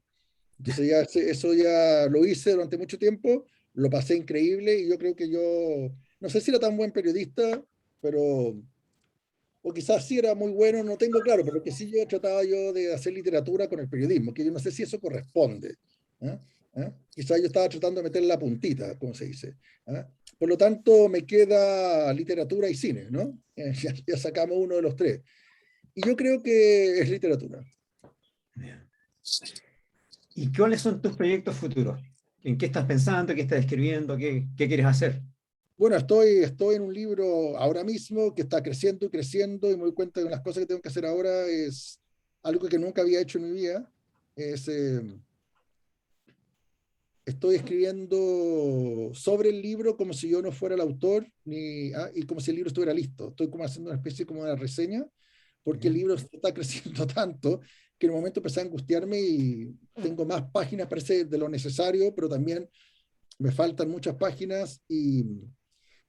Entonces ya eso ya lo hice durante mucho tiempo, lo pasé increíble y yo creo que yo, no sé si era tan buen periodista, pero, o quizás sí era muy bueno, no tengo claro, pero que sí yo trataba yo de hacer literatura con el periodismo, que yo no sé si eso corresponde. ¿Eh? Quizás yo estaba tratando de meter la puntita, como se dice. ¿Eh? Por lo tanto, me queda literatura y cine, ¿no? Ya sacamos uno de los tres. Y yo creo que es literatura. ¿Y cuáles son tus proyectos futuros? ¿En qué estás pensando? ¿Qué estás escribiendo? ¿Qué quieres hacer? Bueno, estoy en un libro ahora mismo que está creciendo y creciendo y me doy cuenta de que las cosas que tengo que hacer ahora es algo que nunca había hecho en mi vida. Es, estoy escribiendo sobre el libro como si yo no fuera el autor y como si el libro estuviera listo. Estoy como haciendo una especie como de reseña porque el libro está creciendo tanto que en un momento empecé a angustiarme y tengo más páginas, parece, de lo necesario, pero también me faltan muchas páginas y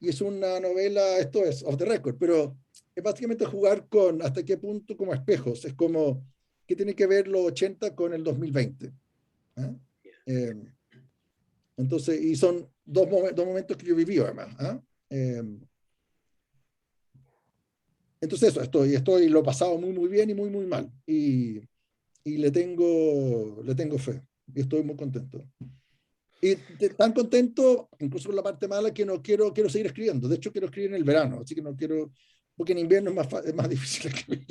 es una novela, esto es off the record, pero es básicamente jugar con hasta qué punto como espejos, es como qué tiene que ver los 80 con el 2020. ¿Eh? Eh, entonces, y son dos momentos que yo viví además. ¿Eh? Entonces eso, lo he pasado muy, muy bien y muy, muy mal. Y le tengo fe. Y estoy muy contento. Y tan contento, incluso con la parte mala, que no quiero seguir escribiendo. De hecho, quiero escribir en el verano, así que no quiero, porque en invierno es más difícil escribir.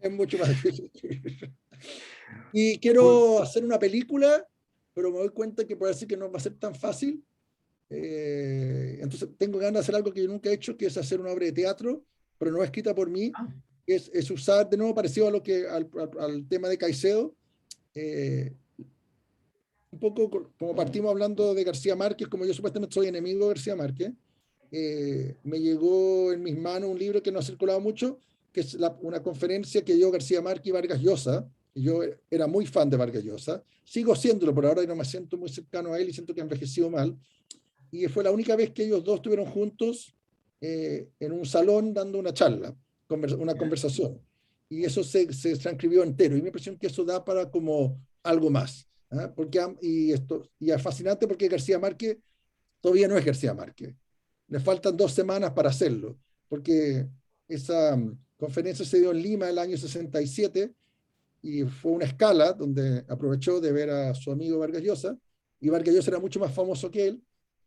Es mucho más difícil escribir. Y quiero hacer una película, pero me doy cuenta que puede ser que no va a ser tan fácil. Entonces tengo ganas de hacer algo que yo nunca he hecho, que es hacer una obra de teatro, pero no escrita por mí. Es usar, de nuevo, parecido a al tema de Caicedo, un poco como partimos hablando de García Márquez, como yo supuestamente soy enemigo de García Márquez, me llegó en mis manos un libro que no ha circulado mucho, que es una conferencia que dio García Márquez y Vargas Llosa. Y yo era muy fan de Vargas Llosa, sigo siéndolo por ahora y no me siento muy cercano a él y siento que ha envejecido mal. Y fue la única vez que ellos dos estuvieron juntos en un salón dando una charla, una conversación. Y eso se transcribió entero. Y me impresión que eso da para como algo más. ¿Eh? Y es fascinante porque García Márquez todavía no es García Márquez. Le faltan 2 semanas para hacerlo, porque esa conferencia se dio en Lima el año 67 y fue una escala donde aprovechó de ver a su amigo Vargas Llosa, y Vargas Llosa era mucho más famoso que él,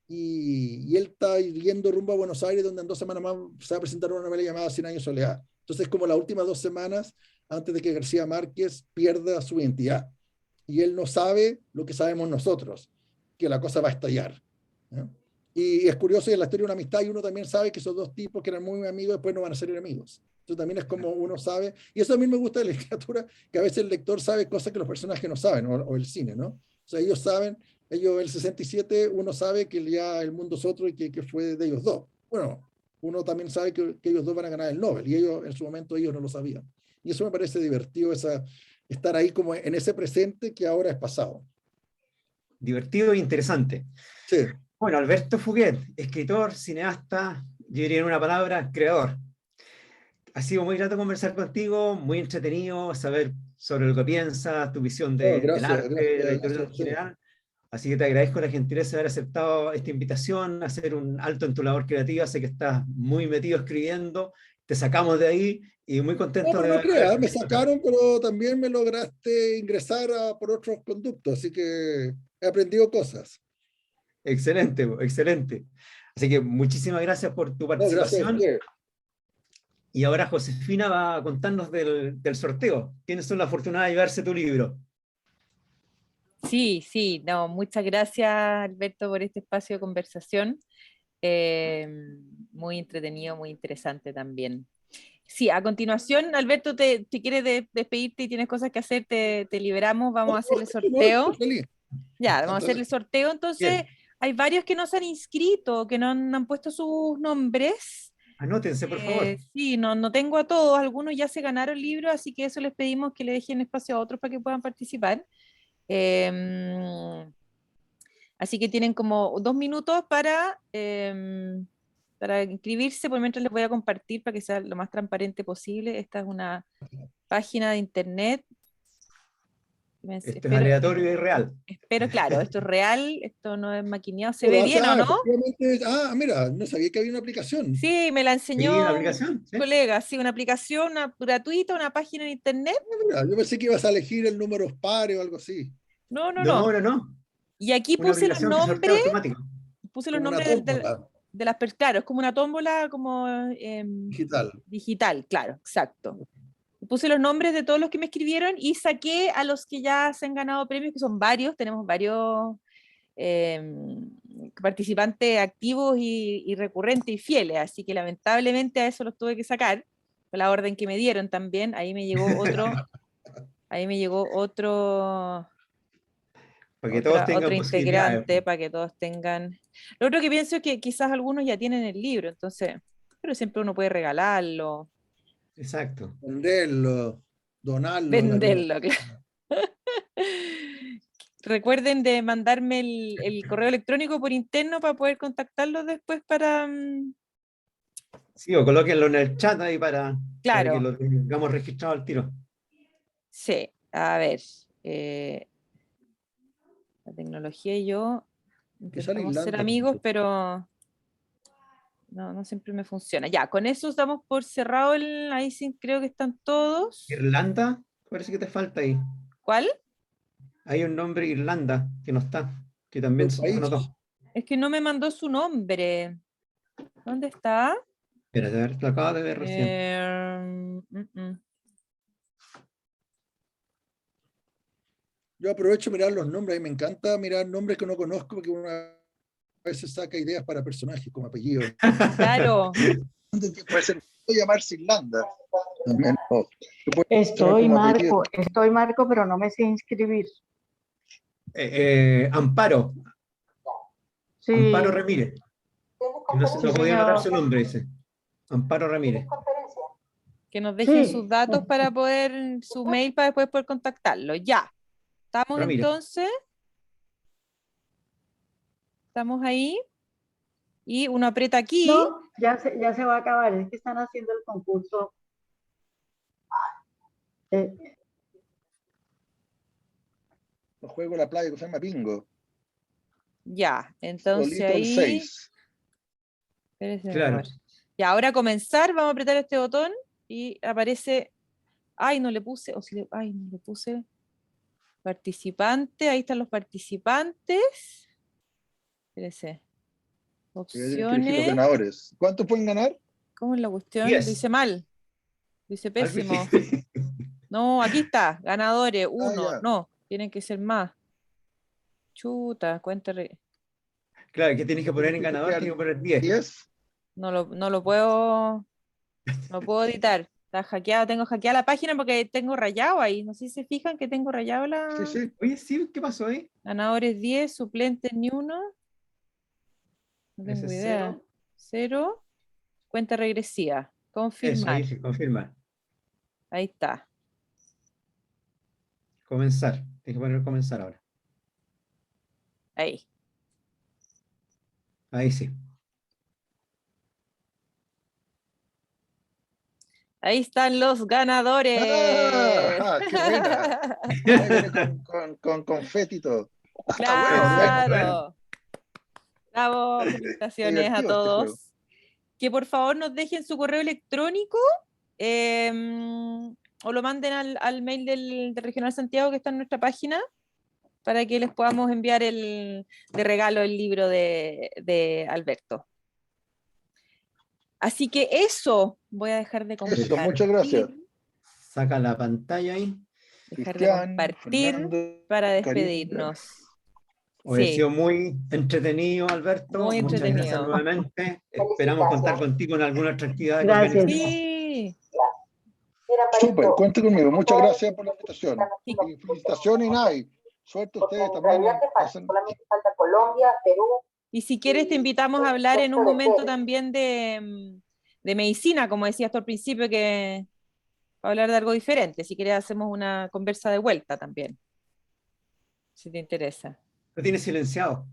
y él está yendo rumbo a Buenos Aires, donde en 2 semanas más se va a presentar una novela llamada 100 años de soledad. Entonces, como las últimas 2 semanas antes de que García Márquez pierda su identidad. Y él no sabe lo que sabemos nosotros, que la cosa va a estallar. ¿Eh? Y es curioso, en la historia de una amistad, y uno también sabe que esos dos tipos que eran muy amigos después no van a ser enemigos. Entonces también es como uno sabe, y eso a mí me gusta de la literatura, que a veces el lector sabe cosas que los personajes no saben, o el cine, ¿no? O sea, ellos saben, el 67, uno sabe que ya el mundo es otro y que fue de ellos dos. Bueno, uno también sabe que ellos dos van a ganar el Nobel, y ellos en su momento ellos no lo sabían. Y eso me parece divertido, estar ahí como en ese presente que ahora es pasado. Divertido e interesante. Sí. Bueno, Alberto Fuguet, escritor, cineasta, yo diría en una palabra, creador. Ha sido muy grato conversar contigo, muy entretenido saber sobre lo que piensas, tu visión del Gracias, arte, de la gracias a literatura en usted. general. Así que te agradezco la gentileza de haber aceptado esta invitación, hacer un alto en tu labor creativa. Sé que estás muy metido escribiendo, te sacamos de ahí y muy No, contento pero de no haber creas, me conversado acá. sacaron, pero también me lograste ingresar por otros conductos, así que he aprendido cosas. Excelente, excelente. Así que muchísimas gracias por tu No, gracias a participación. usted. Y ahora Josefina va a contarnos del sorteo. ¿Quiénes son las afortunadas de llevarse tu libro? Sí, sí, no, muchas gracias Alberto por este espacio de conversación. Eh, Muy entretenido, muy interesante también. Sí, a continuación, Alberto, te quieres despedirte y tienes cosas que hacer, te liberamos, vamos a hacer el No, estoy sorteo. feliz. Ya, vamos a hacer el Entonces, sorteo. Entonces, Bien, hay varios que no se han inscrito, que no han puesto sus nombres. anótense, por favor. Sí, no tengo a todos, algunos ya se ganaron libros, así que eso les pedimos que le dejen espacio a otros para que puedan participar. Em, Así que tienen como 2 minutos para inscribirse, por mientras les voy a compartir para que sea lo más transparente posible. Esta es una página de internet. Esto es Espero, aleatorio y real. espero, claro, esto es real, esto no es maquineado. ¿Se ve o bien o sea, no? efectivamente, mira, no sabía que había una aplicación. Sí, me la Sí, la enseñó un aplicación, ¿sí? colega, sí, una aplicación gratuita, una página de internet. Mira, yo pensé que ibas a elegir el número pares o algo así, No, no, no. No, no, no. Y aquí Una puse los aplicación que sortea nombres, automático. como una tómbola de las personas, claro, es como una tómbola como digital. digital, claro, exacto. Puse los nombres de todos los que me escribieron y saqué a los que ya se han ganado premios, que son varios, tenemos varios participantes activos y recurrentes y fieles, así que lamentablemente a eso los tuve que sacar, con la orden que me dieron también, ahí me llegó Para que todos otro tengan posibilidades. integrante para que todos tengan. Lo otro que pienso es que quizás algunos ya tienen el libro, entonces, pero siempre uno puede regalarlo, Exacto. Venderlo, donarlo a la comunidad. venderlo, claro. Recuerden de mandarme el correo electrónico por interno para poder contactarlos después Sí, o colóquenlo en el chat ahí para que claro, lo tengamos registrado al tiro. sí, a ver, la tecnología y yo Que sale intentamos ser Irlanda. amigos, pero no siempre me funciona. Ya, con eso damos por cerrado ahí sí creo que están todos. Irlanda, parece que te falta ahí. ¿Cuál? Hay un nombre Irlanda que no está, que también El se país. anotó. Es que no me mandó su nombre. ¿Dónde está? Espérate, a ver, lo acabo de ver recién. Mm, mm. Yo aprovecho mirar los nombres, a mí me encanta mirar nombres que no conozco porque una a veces saca ideas para personajes como apellidos. Claro, Puede ser, puede llamarse Irlanda. También, Estoy Marco, pero no me sé inscribir. Amparo, Sí, Amparo Ramírez. Que no, sí, no podía anotar señor. su nombre, dice. Amparo Ramírez. que nos dejen sus Sí, datos para poder, su mail para después poder contactarlo. Ya, estamos Ramírez. entonces, estamos ahí y uno aprieta aquí. no, ya se va a acabar. Es que están haciendo el concurso. eh, los juegos de la playa que se llama bingo. Ya, entonces Solito el ahí. 6. Espérese, a Claro. ver. Ya, ahora comenzar, vamos a apretar este botón y aparece. Ay, no le puse, ay, no le puse participante, ahí están los participantes. Espérese. Tienen que elegir los Opciones. ganadores. ¿Cuántos pueden ganar? ¿Cómo es la cuestión? Lo 10. hice mal. Lo hice Algo pésimo. hiciste. No, aquí está. Ganadores, uno. Ya. No, tienen que ser más. Chuta, Claro, que tienes que poner en ganador, tienes que poner 10. 10. no lo puedo. No puedo editar. Está hackeado, tengo hackeada la página porque tengo rayado ahí. No sé si se fijan que tengo rayado Sí, sí. Oye, sí, ¿qué pasó ahí? ganadores 10, suplentes ni uno. No Ese tengo es idea. 0. 0. Cuenta regresiva. Eso, Confirmar. ahí se confirma. Ahí está. Comenzar. Tienes que poner comenzar ahora. Ahí. Ahí sí. Ahí están los ganadores. ¡Ah! ¡Qué buena! Ahí viene con confeti y todo. Claro. Bravo, felicitaciones a Divertido este juego. todos. Que por favor nos dejen su correo electrónico o lo manden al mail del Regional Santiago que está en nuestra página para que les podamos enviar de regalo el libro de Alberto. Así que eso, voy a dejar de compartir. Eso, muchas gracias. Saca la pantalla ahí. Dejar de Cristian, compartir Fernando, para Karina. despedirnos. Hoy ha Sí. sido muy entretenido, Alberto. Muy Muchas gracias entretenido. nuevamente. Esperamos contar contigo en alguna otra actividad que Gracias. organicemos. Sí. Súper, cuente conmigo. Muchas gracias por la invitación. Y felicitaciones y nada. Y suerte a ustedes también. Solamente falta Colombia, Perú. Y si quieres te invitamos a hablar en un momento también de medicina, como decías tú al principio, que para hablar de algo diferente. Si quieres hacemos una conversa de vuelta también, si te interesa. Lo tienes silenciado.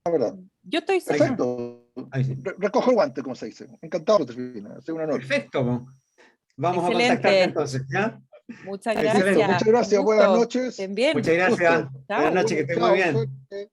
La verdad. Yo estoy Perfecto. Ahí sí. Recojo el guante, como se dice. Encantado, Josefina. Ha sido un honor. Perfecto. Po. Vamos Excelente. a contactarte entonces, ¿ya? Muchas Excelente. gracias. Muchas gracias. Un Buenas gusto. noches. Estén bien. Muchas gracias. Gusto. Chao. Buenas noches, que estés muy Chao, bien. suerte.